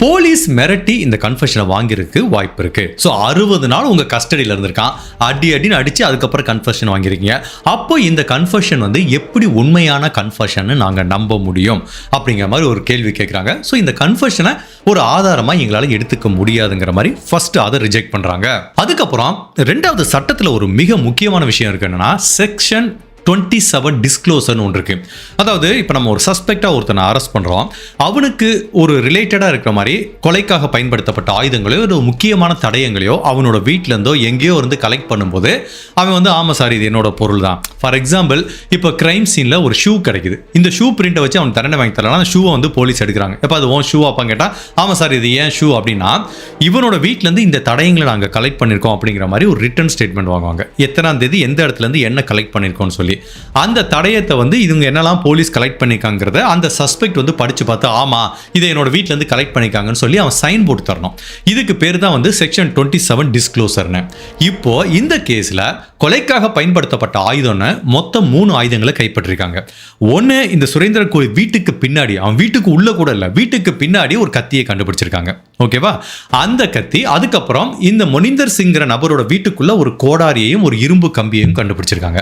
போலீஸ் மிரட்டி இந்த கன்ஃபெஷனை வாங்கிருக்கு வாய்ப்பு இருக்கு. ஸோ 60 நாள் உங்க கஸ்டடியில் இருந்திருக்கான், அடின்னு அடிச்சு அதுக்கப்புறம் கன்ஃபெஷன் வாங்கியிருக்கீங்க. அப்போ இந்த கன்ஃபெஷன் வந்து எப்படி உண்மையான கன்ஃபெஷன் நாங்க நம்ப முடியும் அப்படிங்கிற மாதிரி ஒரு கேள்வி கேட்குறாங்க. ஸோ இந்த கன்ஃபெஷனை ஒரு ஆதாரமாக எங்களால் எடுத்துக்க முடியாதுங்கிற மாதிரி ஃபர்ஸ்ட் அதை ரிஜெக்ட் பண்றாங்க. அதுக்கப்புறம் 2வது சட்டத்தில் ஒரு மிக முக்கியமான விஷயம் இருக்கு, என்னன்னா செக்ஷன் 27 டிஸ்க்ளோசர்னு ஒன்று இருக்கு. அதாவது இப்போ நம்ம ஒரு சஸ்பெக்டாக ஒருத்தனை அரெஸ்ட் பண்ணுறோம், அவனுக்கு ஒரு ரிலேட்டடாக இருக்கிற மாதிரி கொலைக்காக பயன்படுத்தப்பட்ட ஆயுதங்களையோ ஒரு முக்கியமான தடயங்களையோ அவனோட வீட்டிலேருந்தோ எங்கேயோ இருந்து கலெக்ட் பண்ணும்போது அவன் வந்து ஆமாம் சார் இது என்னோட பொருள் தான். ஃபார் எக்ஸாம்பிள் இப்போ கிரைம் சீனில் ஒரு ஷூ கிடைக்குது, இந்த ஷூ பிரிண்டை வச்சு அவன் தண்டனை வாங்கி தரலாம், அந்த ஷூவை வந்து போலீஸ் எடுக்கிறாங்க. இப்போ அது ஓன் ஷூ அப்பான்னு கேட்டால் ஆமாம் சார் இது ஏன் ஷூ அப்படின்னா, இவனோட வீட்டிலேருந்து இந்த தடயங்களை நாங்கள் கலெக்ட் பண்ணியிருக்கோம் அப்படிங்கிற மாதிரி ஒரு ரிட்டன் ஸ்டேட்மெண்ட் வாங்குவாங்க, எத்தனாம் தேதி எந்த இடத்துலேருந்து என்ன கலெக்ட் பண்ணியிருக்கோம்னு சொல்லி. அந்த தடயத்தை வந்து இவங்க என்னெல்லாம் போலீஸ் கலெக்ட் பண்ணிருக்காங்கிறத அந்த சஸ்பெக்ட் வந்து படிச்சு பார்த்து ஆமா இதை என்னோட வீட்டில இருந்து கலெக்ட் பண்ணிருக்காங்கன்னு சொல்லி அவன் சைன் போட்டு தரணும். இதுக்கு பேர் தான் வந்து செக்ஷன் 27 டிஸ்க்ளோசர்னு. இப்போ இந்த கேஸ்ல கொலைக்காக பயன்படுத்தப்பட்ட ஆயுதம்னு மொத்தம் 3 ஆயுதங்களை கைப்பற்றிருக்காங்க. ஒன்னு இந்த சுரேந்திர கோலி வீட்டுக்கு பின்னாடி, அவன் வீட்டுக்கு உள்ள கூட இல்ல, வீட்டுக்கு பின்னாடி ஒரு கத்தியை கண்டுபிடிச்சிருக்காங்க. ஓகேவா, அந்த கத்தி. அதுக்கப்புறம் இந்த மொனிந்தர் சிங்கிற நபரோட வீட்டுக்குள்ள ஒரு கோடாரியையும் ஒரு இரும்பு கம்பியையும் கண்டுபிடிச்சிருக்காங்க.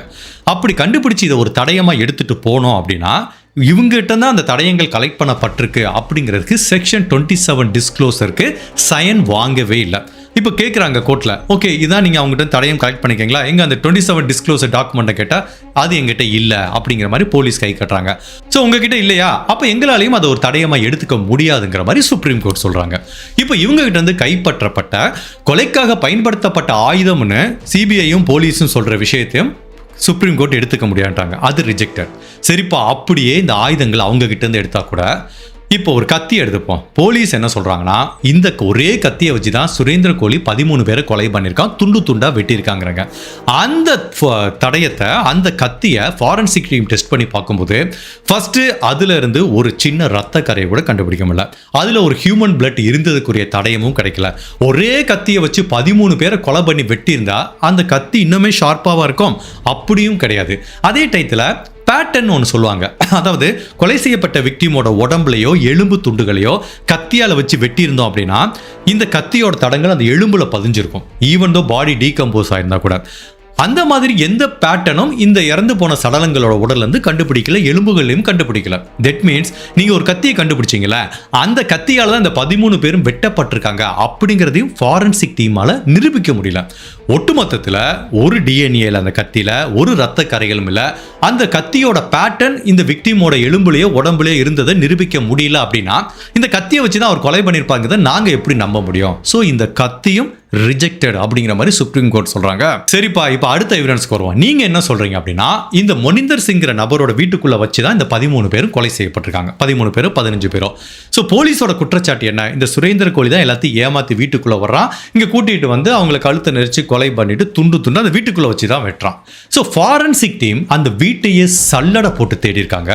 அப்படி கண்டுபிடிச்சு இதை ஒரு தடயமா எடுத்துட்டு போனோம் அப்படின்னா இவங்ககிட்ட தான் அந்த தடயங்கள் கலெக்ட் பண்ணப்பட்டிருக்கு அப்படிங்கிறதுக்கு செக்ஷன் 27 டிஸ்க்ளோசருக்கு சைன் வாங்கவே இல்லை. இப்போ கேட்குறாங்க கோர்ட்டில், ஓகே இதான் நீங்கள் அவங்ககிட்ட தடயம் கலெக்ட் பண்ணிக்கீங்களா, எங்கே அந்த 27 டிஸ்க்ளோசர் டாக்குமெண்ட்டை கேட்டால் அது எங்கிட்ட இல்லை அப்படிங்கிற மாதிரி போலீஸ் கை கட்டுறாங்க. ஸோ உங்ககிட்ட இல்லையா, அப்போ எங்களாலையும் அதை ஒரு தடயமாக எடுத்துக்க முடியாதுங்கிற மாதிரி சுப்ரீம் கோர்ட் சொல்கிறாங்க. இப்போ இவங்ககிட்ட இருந்து கைப்பற்றப்பட்ட கொலைக்காக பயன்படுத்தப்பட்ட ஆயுதம்னு சிபிஐயும் போலீஸும் சொல்கிற விஷயத்தையும் சுப்ரீம் கோர்ட் எடுத்துக்க முடியாட்டாங்க, அது ரிஜெக்டட். சரிப்பா, அப்படியே இந்த ஆயுதங்கள் அவங்க கிட்ட இருந்து எடுத்தா கூட இப்போ ஒரு கத்தி எடுத்துப்போம். போலீஸ் என்ன சொல்றாங்கன்னா, இந்த ஒரே கத்தியை வச்சு தான் சுரேந்திர கோலி 13 பேரை கொலை பண்ணியிருக்கான், துண்டு துண்டா வெட்டியிருக்காங்கிறாங்க. அந்த தடயத்தை, அந்த கத்தியை ஃபாரன்சிக் டீம் டெஸ்ட் பண்ணி பார்க்கும்போது ஃபர்ஸ்ட் அதுல இருந்து ஒரு சின்ன ரத்த கரையை கூட கண்டுபிடிக்க முடியல. அதுல ஒரு ஹியூமன் பிளட் இருந்ததுக்குரிய தடயமும் கிடைக்கல. ஒரே கத்தியை வச்சு 13 பேரை கொலை பண்ணி வெட்டியிருந்தா அந்த கத்தி இன்னுமே ஷார்ப்பாவா இருக்கும், அப்படியும் கிடையாது. அதே டயத்துல பேட்டர்ன் ஒன்று சொல்லுவாங்க. அதாவது கொலை செய்யப்பட்ட விக்டிமோட உடம்புலையோ எலும்பு துண்டுகளையோ கத்தியால் வச்சு வெட்டியிருந்தோம் அப்படின்னா இந்த கத்தியோட தடங்கள் அந்த எலும்புல பதிஞ்சிருக்கும், ஈவன் தோ பாடி டீகம்போஸ் ஆயிருந்தா கூட. அந்த மாதிரி எந்த பேட்டர்னும் இந்த இறந்து போன சடலங்களோட உடல்ல இருந்து கண்டுபிடிக்கல, எலும்புகளையும் கண்டுபிடிக்கல. தட் மீன்ஸ் நீங்க ஒரு கத்தியை கண்டுபிடிச்சீங்களா, அந்த கத்தியால தான் இந்த 13 பேரும் வெட்டப்பட்டிருக்காங்க அப்படிங்கிறதையும் ஃபாரன்சிக் டீமால நிரூபிக்க முடியல. ஒட்டுமொத்தத்தில் ஒரு டிஎன்ஏல அந்த கத்தியில ஒரு ரத்த கரைகளும் இல்லை. அந்த கத்தியோட பேட்டர்ன் இந்த விக்டிமோட எலும்புலையோ உடம்புலையோ இருந்ததை நிரூபிக்க முடியல அப்படின்னா இந்த கத்தியை வச்சு தான் அவர் கொலை பண்ணியிருப்பாங்க, நாங்க எப்படி நம்ப முடியும்? ஸோ இந்த கத்தியும் ரிஜெக்டட் அப்படிங்கிற மாதிரி சுப்ரீம் கோர்ட் சொல்றாங்க. சரிப்பா, இப்போ அடுத்த எவிடன்ஸ்க்கு வருவோம். நீங்க என்ன சொல்றீங்க அப்படின்னா, இந்த மொனிந்தர் சிங்கிற நபரோட வீட்டுக்குள்ள வச்சு தான் இந்த 13 பேரும் கொலை செய்யப்பட்டிருக்காங்க. 13 பேரும் 15 பேரும். ஸோ போலீஸோட குற்றச்சாட்டு என்ன? இந்த சுரேந்திர கோலி தான் எல்லாத்தையும் ஏமாத்தி வீட்டுக்குள்ள வர்றான், இங்க கூட்டிட்டு வந்து அவங்களை கழுத்தை நெரிச்சு கொலை பண்ணிட்டு துண்டு துண்டு அந்த வீட்டுக்குள்ள வச்சு தான் வெட்டுறான். ஸோ ஃபாரன்சிக் டீம் அந்த வீட்டையே சல்லடை போட்டு தேடி இருக்காங்க.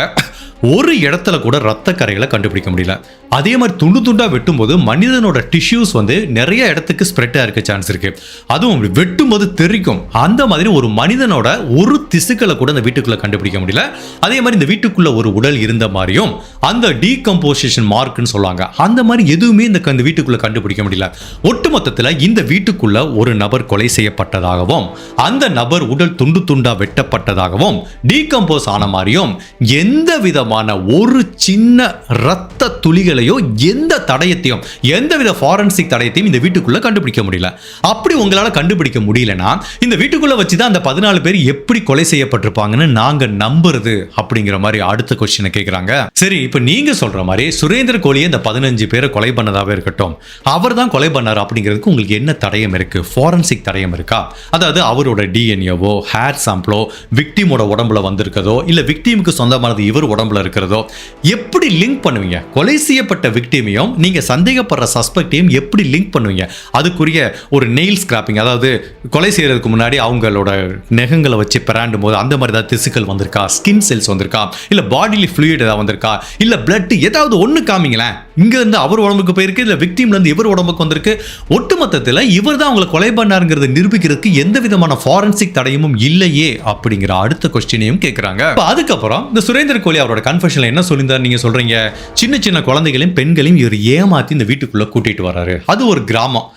ஒரு இடத்துல கூட ரத்த கரைகளை கண்டுபிடிக்க முடியல. அதே மாதிரி துண்டு துண்டா வெட்டும்போது மனிதனோட டிஷ்யூஸ் வந்து நிறைய இடத்துக்கு ஸ்ப்ரெட் ஆயிருக்க சான்ஸ் இருக்கு. அதுவும் வெட்டும்போது தெரிக்கும். அந்த மாதிரி ஒரு மனிதனோட ஒரு திசுக்களை கூட இந்த வீட்டுக்குள்ள கண்டுபிடிக்க முடியல. அதே மாதிரி இந்த வீட்டுக்குள்ள ஒரு உடல் இருந்த மாதிரியும் அந்த டீகம்போசிஷன் மார்க்னு சொல்லுவாங்க, அந்த மாதிரி எதுவுமே இந்த வீட்டுக்குள்ள கண்டுபிடிக்க முடியல. ஒட்டுமொத்தத்தில் இந்த வீட்டுக்குள்ள ஒரு நபர் கொலை செய்யப்பட்டதாகவும் அந்த நபர் உடல் துண்டு துண்டா வெட்டப்பட்டதாகவும் டீகம்போஸ் ஆன மாதிரியும் எந்த விதமான ஒரு சின்ன ரத்த துளிகளையோ எந்த தடயத்தையும் எந்தவித ஃபாரன்சிக் தடயத்தையும் இந்த வீட்டுக்குள்ள கண்டுபிடிக்க முடியல. அப்படி உங்களால கண்டுபிடிக்க முடியலனா இந்த வீட்டுக்குள்ள வச்சுதான் அந்த 14 பேர் எப்படி கொலை செய்யப்பட்டிருப்பாங்கன்னு நாங்க நம்புறது அப்படிங்கிற மாதிரி அடுத்த கொஸ்டினை கேட்கறாங்க. சரி, இப்போ நீங்க சொல்ற மாதிரி சுரேந்திர கோலியை இந்த 15 பேரை கொலை பண்ணதாவே இருக்கட்டும், அவர் தான் கொலை பண்ணார் அப்படிங்கிறதுக்கு உங்களுக்கு என்ன தடயம் இருக்கு? ஃபாரன்சிக் தடயம் இருக்கா? அதாவது அவரோட டிஎன்ஏவோ ஹேர் சாம்பிளோ விக்டிமோட உடம்புல வந்திருக்கதோ இல்ல விக்டிமுக்கு சொந்தமானது இவர் உடம்புல இருக்கிறதோ எப்படி லிங்க் பண்ணுவீங்க? கொலை செய்யப்பட்ட விக்டிமையும் நீங்க சந்தேகப்படுற சஸ்பெக்டையும் எப்படி லிங்க் பண்ணுவீங்க? அதுக்குரிய ஒரு நெயில் ஸ்கிராப்பிங், அதாவது கொலை செய்யறதுக்கு முன்னாடி அவங்களோட நெகங்களை வச்சு பிராண்டும் போது அந்த மாதிரி ஏதாவது திசுக்கள் வந்திருக்கா, ஸ்கின் செல்ஸ் வந்திருக்கா, இல்ல பாடியில ஃப்ளூயிட் ஏதாவது வந்திருக்கா, இல்ல பிளட் ஏதாவது ஒண்ணு காமிங்களேன். இங்க இருந்து அவர் உடம்புக்கு போயிருக்கு, இல்ல விக்டிம்ல இருந்து இவர் உடம்புக்கு வந்திருக்கு. ஒட்டுமொத்தத்தில் இவர் தான் அவங்களை கொலை பண்ணாருங்கிறத நிரூபிக்கிறதுக்கு எந்த விதமான ஃபாரன்சிக் தடயமும் இல்லையே அப்படிங்கிற அடுத்த கொஸ்டினையும் கேட்கறாங்க. அதுக்கப்புறம் இந்த சுரேந்திர கோலி அவரோட கன்ஃபெஷன்ல என்ன சொல்லியிருந்தார்? நீங்க சொல்றீங்க சின்ன சின்ன குழந்தைகளையும் பெண்களையும் இவர் ஏமாத்தி இந்த வீட்டுக்குள்ள கூட்டிட்டு வர்றாரு. அது ஒரு கிராமம்.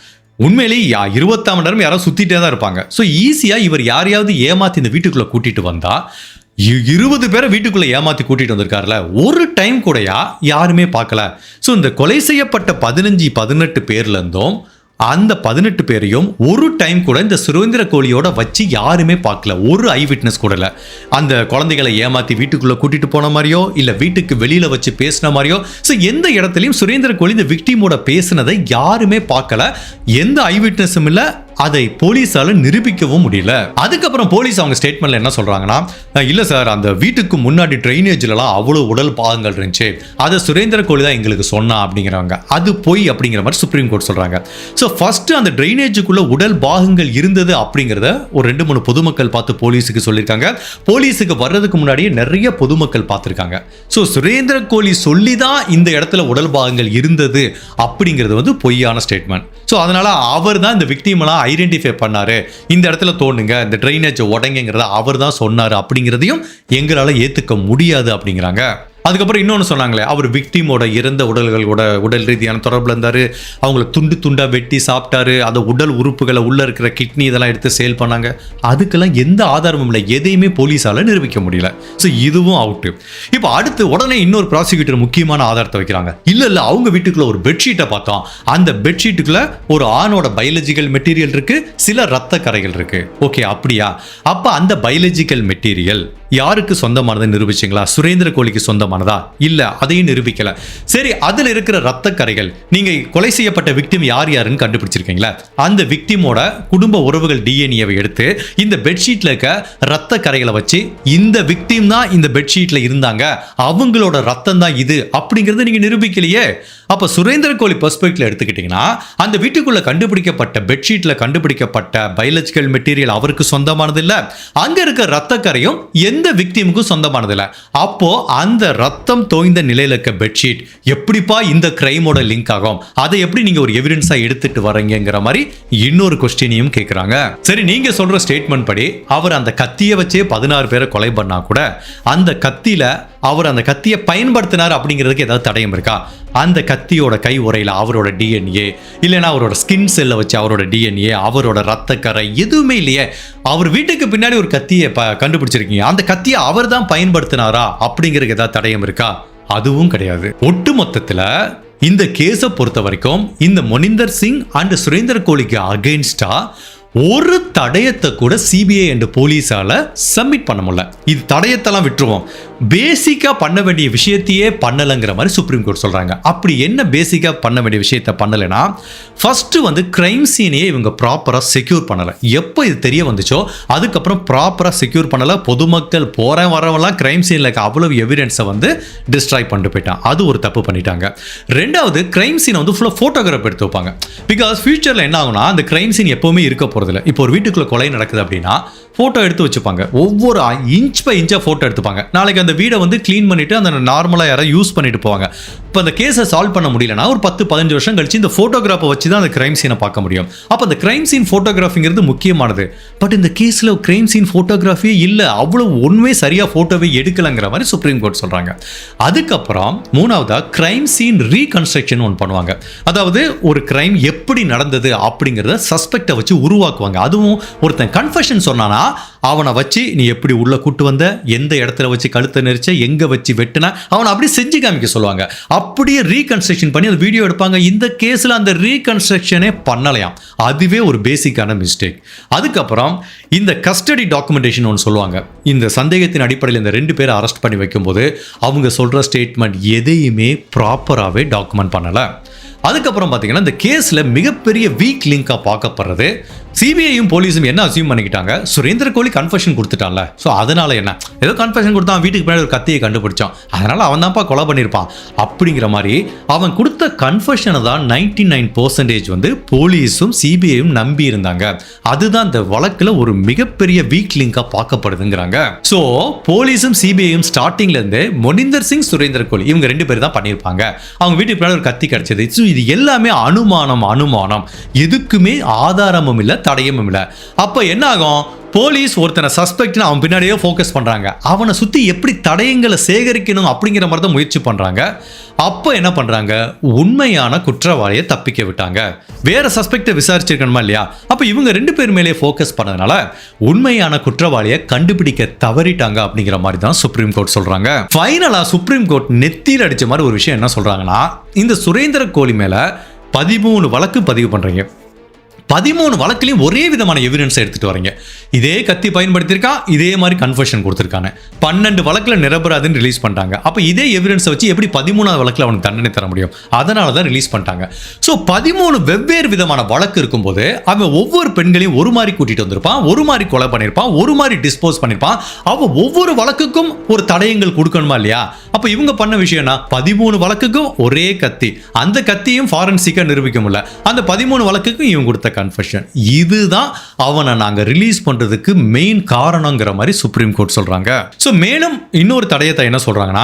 உண்மையிலேயே 24 மணி நேரம் யாராவது சுத்திட்டே தான் இருப்பாங்க. ஸோ ஈஸியா இவர் யாரையாவது ஏமாத்தி இந்த வீட்டுக்குள்ள கூட்டிட்டு வந்தா 20 பேரை வீட்டுக்குள்ள ஏமாத்தி கூட்டிட்டு வந்திருக்காருல, ஒரு டைம் கூடயா யாருமே பார்க்கல. ஸோ இந்த கொலை செய்யப்பட்ட 15-18 பேர்ல இருந்தும் அந்த 18 பேரையும் ஒரு டைம் கூட இந்த சுரேந்திர கோலியோட வச்சு யாருமே பார்க்கல. ஒரு ஐ விட்னஸ் கூட இல்லை. அந்த குழந்தைகளை ஏமாத்தி வீட்டுக்குள்ள கூட்டிட்டு போன மாதிரியோ இல்ல வீட்டுக்கு வெளியில வச்சு பேசின மாதிரியோ ஸோ எந்த இடத்துலையும் சுரேந்திர கோலி இந்த விக்டிமோட பேசினதை யாருமே பார்க்கல. எந்த ஐ விட்னஸும் இல்லை. அதை போலீஸால நிரூபிக்கவும் முடியல. அதுக்கப்புறம் போலீஸ் அவங்க ஸ்டேட்மெண்ட்ல என்ன சொல்றாங்கன்னா, இல்ல சார், அந்த வீட்டுக்கு முன்னாடி ட்ரைனேஜ்லாம் அவ்வளவு உடல் பாகங்கள் இருந்துச்சு, அதை சுரேந்திர கோலி தான் எங்களுக்கு சொன்னா அப்படிங்கிறாங்க. அது போய் அப்படிங்கிற மாதிரி சுப்ரீம் கோர்ட் சொல்றாங்க. ஸோ ஃபர்ஸ்ட் அந்த ட்ரைனேஜுக்குள்ள உடல் பாகங்கள் இருந்தது அப்படிங்கிறத ஒரு 2-3 பொதுமக்கள் பார்த்து போலீஸுக்கு சொல்லியிருக்காங்க. போலீஸுக்கு வர்றதுக்கு முன்னாடியே நிறைய பொதுமக்கள் பார்த்துருக்காங்க. ஸோ சுரேந்திர கோலி சொல்லி தான் இந்த இடத்துல உடல் பாகங்கள் இருந்தது அப்படிங்கிறது வந்து பொய்யான ஸ்டேட்மெண்ட். ஸோ அதனால அவர் தான் இந்த விக்டிமெல்லாம் ஐடென்டிஃபை பண்ணாரு, இந்த இடத்துல தோணுங்க, இந்த ட்ரைனேஜ் உடங்கிறத அவர் தான் சொன்னாரு அப்படிங்கிறதையும் எங்களால் ஏற்றுக்க முடியாது அப்படிங்கிறாங்க. அதுக்கப்புறம் இன்னொன்று சொன்னாங்களே, அவர் விக்டிமோட இறந்த உடல்களோட உடல் ரீதியான தொடர்பில் இருந்தார், அவங்கள துண்டு துண்டாக வெட்டி சாப்பிட்டாரு, அந்த உடல் உறுப்புகளை உள்ளே இருக்கிற கிட்னி இதெல்லாம் எடுத்து சேல் பண்ணாங்க. அதுக்கெல்லாம் எந்த ஆதாரமும் இல்லை, எதையுமே போலீஸால் நிரூபிக்க முடியல. ஸோ இதுவும் அவுட்டு. இப்போ அடுத்து உடனே இன்னொரு ப்ராசிக்யூட்டர் முக்கியமான ஆதாரத்தை வைக்கிறாங்க. இல்லை அவங்க வீட்டுக்குள்ள ஒரு பெட்ஷீட்டை பார்த்தோம், அந்த பெட்ஷீட்டுக்குள்ள ஒரு ஆணோட பயாலஜிக்கல் மெட்டீரியல் இருக்கு, சில ரத்த கரைகள் இருக்கு. ஓகே, அப்படியா? அப்போ அந்த பயாலஜிக்கல் மெட்டீரியல் யாருக்கு சொந்தமானதை நிரூபிச்சிங்களா? சுரேந்திர கோலிக்கு சொந்தமானதா? இல்ல, அதையும் நிரூபிக்கல. சரி, அதுல இருக்கிற ரத்த கரைகள், நீங்க கொலை செய்யப்பட்ட விக்டிம் யார் யாருன்னு கண்டுபிடிச்சிருக்கீங்களா? அந்த விக்டிமோட குடும்ப உறவுகள் டிஎன்ஏவை எடுத்து இந்த பெட்ஷீட்ல இருக்க ரத்த கரைகளை வச்சு இந்த விக்டிம் தான் இந்த பெட்ஷீட்ல இருந்தாங்க, அவங்களோட ரத்தம் தான் இது அப்படிங்கறத நீங்க நிரூபிக்கலையே. அப்ப சுரேந்திர கோலி பெர்ஸ்பெக்டிவ்ல எடுத்துக்கிட்டீங்கன்னா அந்த வீட்டுக்குள்ள கண்டுபிடிக்கப்பட்ட பெட்ஷீட்ல கண்டுபிடிக்கப்பட்ட பயாலஜிக்கல் மெட்டீரியல் அவருக்கு சொந்தமானது இல்ல, அங்க இருக்க ரத்த கரையும் எந்த விக்டிமுக்கும் சொந்தமானது இல்ல. அப்போ அந்த ரத்தம் தோய்ந்த நிலையில இருக்க பெட்ஷீட் எப்படிப்பா இந்த கிரைமோட லிங்க் ஆகும்? அதை எப்படி நீங்க ஒரு எவிடன்ஸா எடுத்துட்டு வரீங்கிற மாதிரி இன்னொரு கொஸ்டினையும் கேட்கறாங்க. சரி, நீங்க சொல்ற ஸ்டேட்மெண்ட் படி அவர் அந்த கத்தியை வச்சே 16 பேரை கொலை பண்ணா கூட அந்த கத்தியில அவர் அந்த கத்தியை பயன்படுத்தினார் அப்படிங்கிறதுக்கு ஏதாவது தடயம் இருக்கா? அந்த கத்தியோட கை உரையில அவரோட டிஎன்ஏ, இல்லைன்னா அவரோட ஸ்கின் செல்லை வச்சு அவரோட டிஎன்ஏ, அவரோட ரத்த கரை எதுவுமே இல்லையே. அவர் வீட்டுக்கு பின்னாடி ஒரு கத்தியை கண்டுபிடிச்சிருக்கீங்க, அந்த கத்தியை அவர் தான் பயன்படுத்தினாரா அப்படிங்கிறதுக்கு ஏதாவது தடயம் இருக்கா? அதுவும் கிடையாது. ஒட்டு மொத்தத்துல இந்த கேஸை பொறுத்த வரைக்கும் இந்த மொனிந்தர் சிங் அண்ட் சுரேந்திர கோலிக்கு அகைன்ஸ்டா ஒரு தடயத்தை கூட சிபிஐ அண்ட் போலீஸால சப்மிட் பண்ண முடியல. இது தடயத்தெல்லாம் விட்டுருவோம், பேசிக்கா பண்ண வேண்டிய விஷயத்தையே பண்ணலைங்கிற மாதிரி சுப்ரீம் கோர்ட் சொல்றாங்க. அப்படி என்ன பேசிக்கா பண்ண வேண்டிய விஷயத்தை பண்ணலைன்னா, ஃபர்ஸ்ட் வந்து கிரைம் சீனையே இவங்க ப்ராப்பரா செக்யூர் பண்ணல. எப்போ இது தெரிய வந்துச்சோ அதுக்கப்புறம் ப்ராப்பரா செக்யூர் பண்ணல. பொதுமக்கள் போற வரவெல்லாம் கிரைம் சீன்ல இருக்க அவ்வளவு எவிடன்ஸை வந்து டிஸ்ட்ராய் பண்ணிட்டு போயிட்டான். அது ஒரு தப்பு பண்ணிட்டாங்க. ரெண்டாவது, கிரைம் சீனை வந்து ஃபுல்லா போட்டோகிராஃப் எடுத்து வைப்பாங்க. பிகாஸ் ஃபியூச்சர்ல என்ன ஆகும்னா அந்த கிரைம் சீன் எப்பவுமே இருக்க போறதில்ல. இப்போ ஒரு வீட்டுக்குள்ள கொலை நடக்குது அப்படின்னா போட்டோ எடுத்து வச்சுப்பாங்க, ஒவ்வொரு இன்ச் பை இன்ச்சா போட்டோ எடுத்துப்பாங்க. நாளைக்கு அந்த வீடை வந்து கிளீன் பண்ணிட்டு அந்த நார்மலா யாராவது யூஸ் பண்ணிட்டு போவாங்க. இப்போ அந்த கேஸை சால்வ் பண்ண முடியலன்னா ஒரு 10-15 வருஷம் கழிச்சு இந்த போட்டோகிராஃபை வச்சு தான் அந்த கிரைம் சீனை பார்க்க முடியும். அப்போ அந்த கிரைம் சீன் போட்டோகிராஃபிங்கிறது முக்கியமானது. பட் இந்த கேஸில் கிரைம் சீன் போட்டோகிராஃபியே இல்லை, அவ்வளவு ஒன்றுமே சரியா போட்டோவே எடுக்கலங்கிற மாதிரி சுப்ரீம் கோர்ட் சொல்றாங்க. அதுக்கப்புறம் மூணாவதா கிரைம் சீன் ரீகன்ஸ்ட்ரக்ஷன் ஒன்று பண்ணுவாங்க. அதாவது ஒரு கிரைம் எப்படி நடந்தது அப்படிங்கிறத சஸ்பெக்டை வச்சு உருவாக்குவாங்க. அதுவும் ஒருத்தன் கன்ஃபெஷன் சொன்னானா அவனை வச்சு நீ எப்படி உள்ள கூட்டு வந்த, எந்த இடத்துல வச்சு கழுத்தை நெரிச்ச, எங்க வச்சு வெட்டின, அவனை அப்படியே செஞ்சு காமிக்க சொல்லுவாங்க. அப்படியே ரீகன்ஸ்ட்ரக்ஷன் பண்ணி அந்த வீடியோ எடுப்பாங்க. இந்த கேஸ்ல அந்த ரீகன்ஸ்ட்ரக்ஷனே பண்ணலையாம். அதுவே ஒரு பேசிக்கான மிஸ்டேக். அதுக்கப்புறம் இந்த கஸ்டடி டாக்குமெண்டேஷன் ஒன்று சொல்லுவாங்க. இந்த சந்தேகத்தின் அடிப்படையில் இந்த 2 பேரை அரெஸ்ட் பண்ணி வைக்கும்போது அவங்க சொல்ற ஸ்டேட்மெண்ட் எதையுமே ப்ராப்பராகவே டாக்குமெண்ட் பண்ணலை. அதுக்கப்புறம் பார்த்தீங்கன்னா இந்த கேஸில் மிகப்பெரிய வீக் லிங்காக பார்க்கப்படுறது, சிபிஐயும் போலீஸும் என்ன அசியூம் பண்ணிக்கிட்டாங்க, சுரேந்திர கோலி கன்ஃபெஷன் கொடுத்துட்டான்ல, ஸோ அதனால என்ன, ஏதோ கன்ஃபெஷன் கொடுத்தான், வீட்டுக்கு பின்னாடி ஒரு கத்தியை கண்டுபிடிச்சான், அதனால அவன் தான்ப்பா கொலை பண்ணியிருப்பான் அப்படிங்கிற மாதிரி அவன் கொடுத்த கன்ஃபெஷனை தான் 99% வந்து போலீஸும் சிபிஐயும் நம்பி இருந்தாங்க. அதுதான் இந்த வழக்கில் ஒரு மிகப்பெரிய வீக் லிங்காக பார்க்கப்படுதுங்கிறாங்க. ஸோ போலீஸும் சிபிஐயும் ஸ்டார்டிங்ல இருந்து மொனிந்தர் சிங், சுரேந்திர கோலி இவங்க 2 பேர் தான் பண்ணியிருப்பாங்க. அவங்க வீட்டுக்கு பின்னாடி ஒரு கத்தி கிடைச்சது. ஸோ இது எல்லாமே அனுமானம், எதுக்குமே ஆதாரமும் இல்லை, தடயமும் இல்லை. அப்ப என்ன ஆகும், போலீஸ் ஒருத்தனை சஸ்பெக்ட்னு அவன் பின்னாடியே ஃபோக்கஸ் பண்றாங்க, அவனை சுத்தி எப்படி தடயங்களை சேகரிக்கணும் அப்படிங்கிற மாதிரி தான் முயற்சி பண்றாங்க. அப்போ என்ன பண்றாங்க, உண்மையான குற்றவாளியை தப்பிக்க விட்டாங்க. வேற சஸ்பெக்டை விசாரிச்சிருக்கணுமா இல்லையா? அப்ப இவங்க 2 பேர் மேலே ஃபோக்கஸ் பண்ணதுனால உண்மையான குற்றவாளியை கண்டுபிடிக்க தவறிட்டாங்க அப்படிங்கிற மாதிரி தான் சுப்ரீம் கோர்ட் சொல்றாங்க. ஃபைனலா சுப்ரீம் கோர்ட் நெத்தியில் அடிச்ச மாதிரி ஒரு விஷயம் என்ன சொல்றாங்கன்னா, இந்த சுரேந்திர கோலி மேல 13 வழக்கு பதிவு பண்றீங்க. 13 வழக்குலையும் ஒரே விதமான எவிடன்ஸ் எடுத்துட்டு வரீங்க. இதே கத்தி பயன்படுத்தியிருக்கான், இதே மாதிரி கன்ஃபெஷன் கொடுத்துருக்காங்க. 12 வழக்கில் நிரபராதுன்னு ரிலீஸ் பண்ணிட்டாங்க. அப்போ இதே எவிடன்ஸை வச்சு எப்படி 13வது வழக்கில் அவனுக்கு தண்டனை தர முடியும்? அதனால தான் ரிலீஸ் பண்ணிட்டாங்க. ஸோ 13 வெவ்வேறு விதமான வழக்கு இருக்கும்போது அவன் ஒவ்வொரு பெண்களையும் ஒரு மாதிரி கூட்டிட்டு வந்திருப்பான், ஒரு மாதிரி கொலை பண்ணியிருப்பான், ஒரு மாதிரி டிஸ்போஸ் பண்ணியிருப்பான். அவன் ஒவ்வொரு வழக்குக்கும் ஒரு தடயங்கள் கொடுக்கணுமா இல்லையா? அப்போ இவங்க பண்ண விஷயம்னா 13 வழக்குக்கும் ஒரே கத்தி, அந்த கத்தியும் ஃபாரன்சிக்கா நிரூபிக்க முடியல, அந்த 13 வழக்குக்கும் இவங்க கொடுத்த கன்ஃபெஷன், இதுதான் அவனை நாங்க ரிலீஸ் பண்றதுக்கு மெயின் காரணங்கிற மாதிரி சுப்ரீம் கோர்ட் சொல்றாங்க. சோ மேலும் இன்னொரு தடயத்தை என்ன சொல்றாங்கன்னா,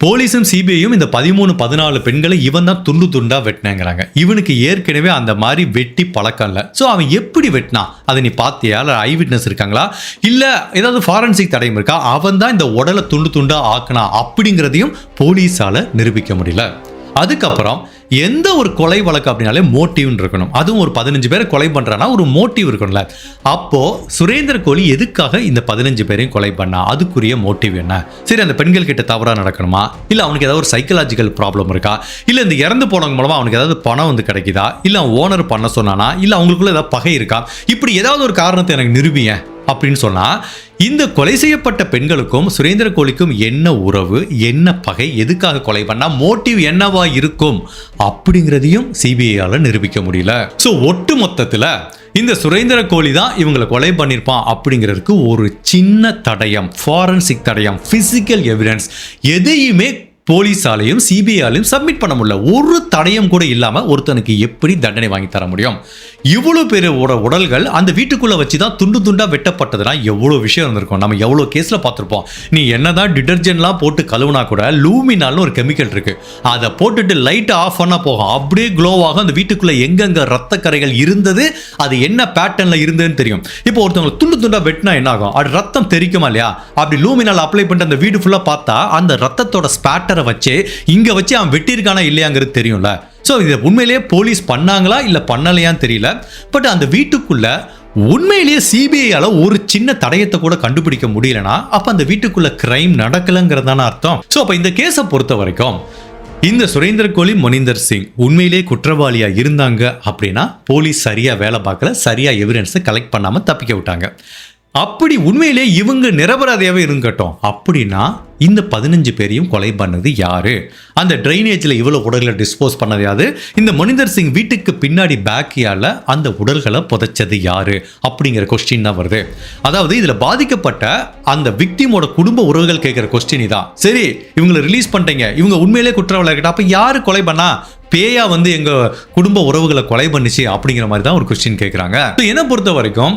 போலீஸும் சிபிஐயும் இந்த 13-14 பெண்களை இவன் தான் துண்டு துண்டா வெட்டினாங்கிறாங்க. இவனுக்கு ஏற்கனவே அந்த மாதிரி வெட்டி பழக்கம் இல்லை. ஸோ அவன் எப்படி வெட்டினா அதை நீ பார்த்தியா, இல்லை ஐ விட்னஸ் இருக்காங்களா, இல்லை ஏதாவது ஃபாரன்சிக் தடயம் இருக்கா, அவன் தான் இந்த உடலை துண்டு துண்டா ஆக்கினா அப்படிங்கிறதையும் போலீஸால நிரூபிக்க முடியல. அதுக்கப்புறம் எந்த ஒரு கொலை வழக்கு அப்படின்னாலே மோட்டிவ்னு இருக்கணும். அதுவும் ஒரு 15 பேரை கொலை பண்றானா ஒரு மோட்டிவ் இருக்கணும்ல. அப்போ சுரேந்திர கோலி எதுக்காக இந்த 15 பேரையும் கொலை பண்ணா, அதுக்குரிய மோட்டிவ் என்ன? சரி, அந்த பெண்கள் கிட்ட தவறா நடக்கணுமா, இல்ல அவனுக்கு ஏதாவது ஒரு சைக்கலாஜிக்கல் ப்ராப்ளம் இருக்கா, இல்ல இந்த இறந்து போனவங்க மூலமா அவனுக்கு ஏதாவது பணம் வந்து கிடைக்குதா, இல்ல ஓனர் பண்ண சொன்னானா, இல்ல அவங்களுக்குள்ள ஏதாவது பகை இருக்கா, இப்படி ஏதாவது ஒரு காரணத்தை எனக்கு நிரூபிங்க. அப்படின்னு சொன்னா இந்த கொலை செய்யப்பட்ட பெண்களுக்கும் சுரேந்திர கோலிக்கும் என்ன உறவு, என்ன பகை, எதுக்காக கொலை பண்ணா, மோட்டிவ் என்னவா இருக்கும் அப்படிங்கிறதையும் சிபிஐயால நிரூபிக்க முடியல. ஸோ ஒட்டு மொத்தத்தில் இந்த சுரேந்திர கோலி தான் இவங்களை கொலை பண்ணியிருப்பான் அப்படிங்கிறதுக்கு ஒரு சின்ன தடயம், ஃபாரன்சிக் தடயம், பிசிக்கல் எவிடன்ஸ் எதையுமே போலீஸாலையும் சிபிஐயாலையும் சப்மிட் பண்ண முடியல. ஒரு தடயம் கூட இல்லாம ஒருத்தனுக்கு எப்படி தண்டனை வாங்கி தர முடியும்? இவ்வளவு பேரோட உடல்கள் அந்த வீட்டுக்குள்ள வச்சு தான் துண்டு துண்டா வெட்டப்பட்டதுன்னா எவ்வளவு விஷயம் இருந்திருக்கும். நம்ம எவ்வளவு கேஸ்ல பார்த்திருப்போம். நீ என்னதான் டிடர்ஜென்ட்லாம் போட்டு கழுவுனா கூட லூமினால்னு ஒரு கெமிக்கல் இருக்கு, அதை போட்டுட்டு லைட் ஆஃப் பண்ணா போகும், அப்படியே க்ளோவாக அந்த வீட்டுக்குள்ள எங்கெங்க ரத்த கரைகள் இருந்தது, அது என்ன பேட்டர்ன்ல இருந்ததுன்னு தெரியும். இப்போ ஒருத்தவங்க துண்டு துண்டா வெட்டினா என்ன ஆகும்? அது ரத்தம் தெரிக்குமா இல்லையா? அப்படி லூமினால் அப்ளை பண்ணிட்டு அந்த வீடு ஃபுல்லா பார்த்தா அந்த ரத்தத்தோட ஸ்பாட்டரை வச்சு இங்க வச்சு அவன் வெட்டியிருக்கானா இல்லையாங்கிறது தெரியும்ல. ஸோ இதை உண்மையிலேயே போலீஸ் பண்ணாங்களா இல்லை பண்ணலையான்னு தெரியல. பட் அந்த வீட்டுக்குள்ள உண்மையிலேயே சிபிஐயால ஒரு சின்ன தடயத்தை கூட கண்டுபிடிக்க முடியலனா அப்ப அந்த வீட்டுக்குள்ள கிரைம் நடக்கலங்கிறதான அர்த்தம். ஸோ அப்ப இந்த கேஸை பொறுத்த வரைக்கும் இந்த சுரேந்திர கோலி, மொனிந்தர் சிங் உண்மையிலேயே குற்றவாளியா இருந்தாங்க அப்படின்னா போலீஸ் சரியா வேலை பார்க்கல, சரியா எவிடன்ஸை கலெக்ட் பண்ணாம தப்பிக்க விட்டாங்க. அப்படி உண்மையிலே இவங்க நிரபராதியாவே இருக்கட்டும் அப்படின்னா இந்த 15 பேரையும் கொலை பண்ணது யாரு? அந்த ட்ரைனேஜில் இவ்வளவு உடல்களை டிஸ்போஸ் பண்ணது யாரு? இந்த மொனிந்தர் சிங் வீட்டுக்கு பின்னாடி பேக்கியால அந்த உடல்களை புதைச்சது யாரு அப்படிங்கிற கொஸ்டின் தான் வருது. அதாவது இதுல பாதிக்கப்பட்ட அந்த விக்டிமோட குடும்ப உறவுகள் கேட்கிற கொஸ்டின் தான். சரி, இவங்களை ரிலீஸ் பண்ணிட்டீங்க, இவங்க உண்மையிலே குற்றவாளியா இருக்கட்டும், அப்ப யாரு கொலை பண்ணா? பேயா வந்து எங்க குடும்ப உறவுகளை கொலை பண்ணிச்சு அப்படிங்கிற மாதிரி தான் ஒரு கொஸ்டின் கேட்குறாங்க. என்னை பொறுத்த வரைக்கும்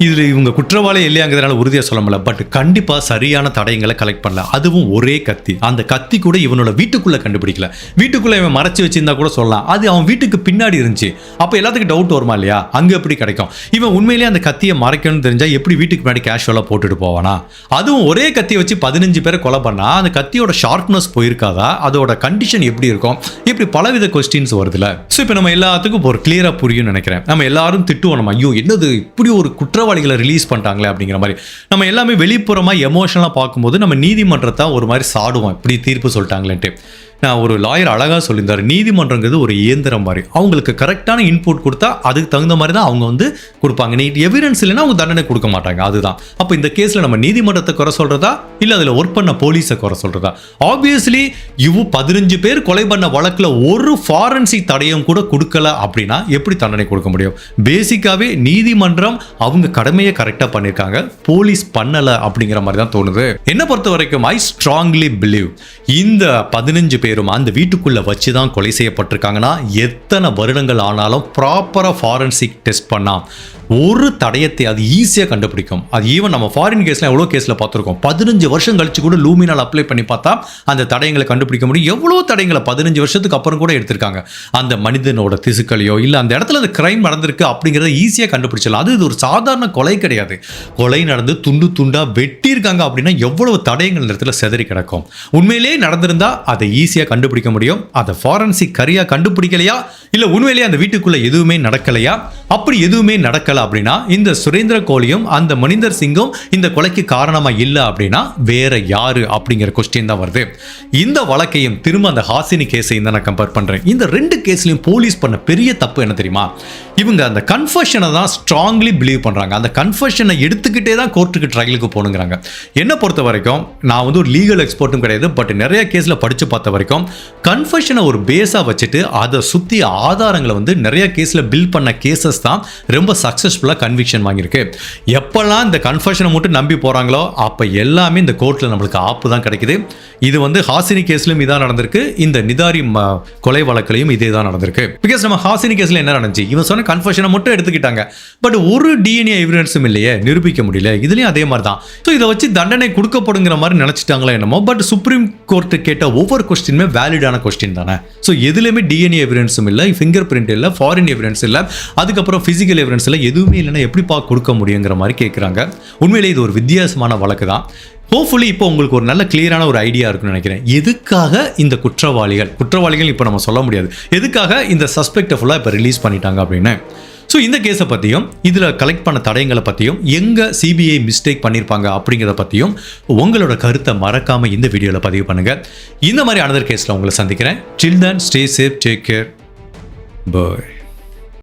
இதுல இவங்க குற்றவாளி இல்லையாங்கிறதுனால உறுதியாக சொல்ல முடியல. பட் கண்டிப்பா சரியான தடயங்களை கலெக்ட் பண்ணல. அதுவும் ஒரே கத்தி. அந்த கத்தி கூட இவனோட வீட்டுக்குள்ள கண்டுபிடிக்கல. வீட்டுக்குள்ள இவன் மறைச்சு வச்சிருந்தா கூட சொல்லலாம், அது அவன் வீட்டுக்கு பின்னாடி இருந்துச்சு. அப்ப எல்லாத்துக்கும் டவுட் வருமா இல்லையா? அங்க எப்படி கிடைக்கும்? இவன் உண்மையிலேயே அந்த கத்தியை மறைக்கணும்னு தெரிஞ்சா எப்படி வீட்டுக்கு பின்னாடி கேஷுவலா போட்டுட்டு போவானா? அதுவும் ஒரே கத்தியை வச்சு 15 பேரை கொலை பண்ணா அந்த கத்தியோட ஷார்ப்னஸ் போயிருக்காதா? அதோட கண்டிஷன் எப்படி இருக்கும்? இப்படி பலவித கொஸ்டின்ஸ் வருதுல. ஸோ இப்போ நம்ம எல்லாத்துக்கும் ஒரு கிளியரா புரியும் நினைக்கிறேன். நம்ம எல்லாரும் திட்டுவோம், நம்ம ஐயோ என்னது இப்படி ஒரு குற்றவாளிகளை ரிலீஸ் பண்ணிட்டாங்களே அப்படிங்கிற மாதிரி. நம்ம எல்லாமே வெளிப்புறமா எமோஷனலா பார்க்கும்போது நம்ம நீதிமன்றத்தை ஒரு மாதிரி சாடுவோம், இப்படி தீர்ப்பு சொல்லிட்டாங்களேன்ட்டு. நான் ஒரு லாயர் அழகாக சொல்லியிருந்தார், நீதிமன்றங்கிறது ஒரு இயந்திரம் மாதிரி. அவங்களுக்கு கரெக்டான இன்புட் கொடுத்தா அதுக்கு தகுந்த மாதிரி தான் அவங்க வந்து கொடுப்பாங்க. நீ எவிடன்ஸ் இல்லைன்னா அவங்க தண்டனை கொடுக்க மாட்டாங்க. அதுதான். அப்போ இந்த கேஸில் நம்ம நீதிமன்றத்தை குறை சொல்றதா இல்லை அதில் ஒர்க் பண்ண போலீஸை குறை சொல்றதா? ஆப்வியஸ்லி 15 பேர் கொலை பண்ண வழக்கில் ஒரு ஃபாரன்சிக் தடயம் கூட கொடுக்கல அப்படின்னா எப்படி தண்டனை கொடுக்க முடியும்? பேசிக்காவே நீதிமன்றம் அவங்க கடமையை கரெக்டாக பண்ணியிருக்காங்க, போலீஸ் பண்ணலை அப்படிங்கிற மாதிரி தான் தோணுது. என்னை பொறுத்த வரைக்கும் ஐ ஸ்ட்ராங்லி பிலீவ் இந்த 15 பேரும் அந்த வீட்டுக்குள்ள வச்சுதான் கொலை செய்யப்பட்டிருக்காங்கன்னா எத்தனை வருடங்கள் ஆனாலும் ப்ராப்பரா ஃபாரன்சிக் டெஸ்ட் பண்ணா ஒரு தடயத்தை அது ஈஸியாக கண்டுபிடிக்கும். அது ஈவன் நம்ம ஃபாரின் கேஸ்ல எவ்வளோ கேஸில் பார்த்துருக்கோம். 15 வருஷம் கழிச்சு கூட லூமினால் அப்ளை பண்ணி பார்த்தா அந்த தடயங்களை கண்டுபிடிக்க முடியும். எவ்வளோ தடயங்களை 15 வருஷத்துக்கு அப்புறம் கூட எடுத்திருக்காங்க. அந்த மனிதனோட திசுக்களையோ இல்லை அந்த இடத்துல அந்த கிரைம் நடந்திருக்கு அப்படிங்கிறத ஈஸியாக கண்டுபிடிச்சலாம். அது இது ஒரு சாதாரண கொலை கிடையாது. கொலை நடந்து துண்டு துண்டா வெட்டியிருக்காங்க அப்படின்னா எவ்வளவு தடயங்கள் இடத்துல செதறி கிடக்கும். உண்மையிலேயே நடந்திருந்தா அதை ஈஸியாக கண்டுபிடிக்க முடியும். அதை ஃபாரன்சிக் சரியா கண்டுபிடிக்கலையா இல்லை உண்மையிலேயே அந்த வீட்டுக்குள்ள எதுவுமே நடக்கலையா? அப்படி எதுவுமே நடக்கல அப்படின்னா இந்த சுரேந்திர கோலியும் அந்த மொனிந்தர் சிங்கும் இந்த கொலைக்கு காரணமா இல்ல அப்படின்னா வேற யாரு அப்படிங்கிற கொஸ்டின் தான் வருது. இந்த வழக்கையும் திரும்ப அந்த ஹாசினி கேஸையும் தான் நான் கம்பேர் பண்றேன். இந்த ரெண்டு கேஸ்லயும் போலீஸ் பண்ண பெரிய தப்பு என்ன தெரியுமா? இவங்க அந்த கன்ஃபெஷனை தான் ஸ்ட்ராங்லி பிலீவ் பண்றாங்க. அந்த கன்ஃபெஷனை எடுத்துக்கிட்டே தான் கோர்ட்டுக்கு ட்ரையலுக்கு போகணுங்கிறாங்க. என்ன பொறுத்த வரைக்கும் நான் வந்து ஒரு லீகல் எக்ஸ்பர்ட்டும் கிடையாது, பட் நிறைய கேஸ்ல படிச்சு பார்த்த வரைக்கும் கன்ஃபெஷனை ஒரு பேஸா வச்சுட்டு அதை சுத்தி ஆதாரங்களை வந்து நிறைய கேஸ்ல பில் பண்ண கேசஸ் தான் ரொம்ப சக்சஸ்ஃபுல்லா கன்விக்ஷன் வாங்கியிருக்கு. எப்பெல்லாம் இந்த கன்ஃபெஷனை மட்டும் நம்பி போறாங்களோ அப்ப எல்லாமே இந்த கோர்ட்ல நம்மளுக்கு ஆப்பு தான் கிடைக்குது. இது வந்து ஹாசினி கேஸ்லயும் இதான் நடந்திருக்கு, இந்த நிதாரி கொலை வழக்கிலையும் இதே தான் நடந்திருக்கு. பிகாஸ் நம்ம ஹாசினி கேஸ்ல என்ன நடந்துச்சு, இவன் சொன்ன கன்ஃபெஷனை மட்டும் எடுத்துக்கிட்டாங்க, பட் ஒரு டிஎன்ஏ எவிடன்ஸும் இல்லையே, நிரூபிக்க முடியல. இதுலயும் அதே மாதிரி தான். ஸோ இதை வச்சு தண்டனை கொடுக்கப்படுங்கிற மாதிரி நினைச்சிட்டாங்களா என்னமோ. பட் சுப்ரீம் கோர்ட் கேட்ட ஒவ்வொரு கொஸ்டினுமே வேலிடான கொஸ்டின் தானே. ஸோ எதுலையுமே டிஎன்ஏ எவிடன்ஸும் இல்லை, ஃபிங்கர் பிரிண்ட் இல்லை, ஃபாரின் எவிடன்ஸ் இல்லை, அதுக்கப்புறம் பிசிக்கல் எவிடன்ஸ் இல்லை, எதுவுமே இல்லைன்னா எப்படிப்பா கொடுக்க முடியுங்கிற மாதிரி கேட்குறாங்க. உண்மையிலே இது ஒரு வித்தியாசமான வழக்கு தான். ஹோப்ஃபுல்லி இப்போ உங்களுக்கு ஒரு நல்ல கிளியரான ஒரு ஐடியா இருக்குன்னு நினைக்கிறேன். எதுக்காக இந்த குற்றவாளிகள் இப்போ நம்ம சொல்ல முடியாது, எதுக்காக இந்த சஸ்பெக்டை ஃபுல்லாக இப்போ ரிலீஸ் பண்ணிட்டாங்க அப்படின்னு. ஸோ இந்த கேஸை பற்றியும் இதில் கலெக்ட் பண்ண தடயங்களை பற்றியும் எங்கே சிபிஐ மிஸ்டேக் பண்ணியிருப்பாங்க அப்படிங்கிறத பற்றியும் உங்களோட கருத்தை மறக்காமல் இந்த வீடியோவில் பதிவு பண்ணுங்கள். இந்த மாதிரி அனதர் கேஸில் உங்களை சந்திக்கிறேன். Till then stay safe, take care, by.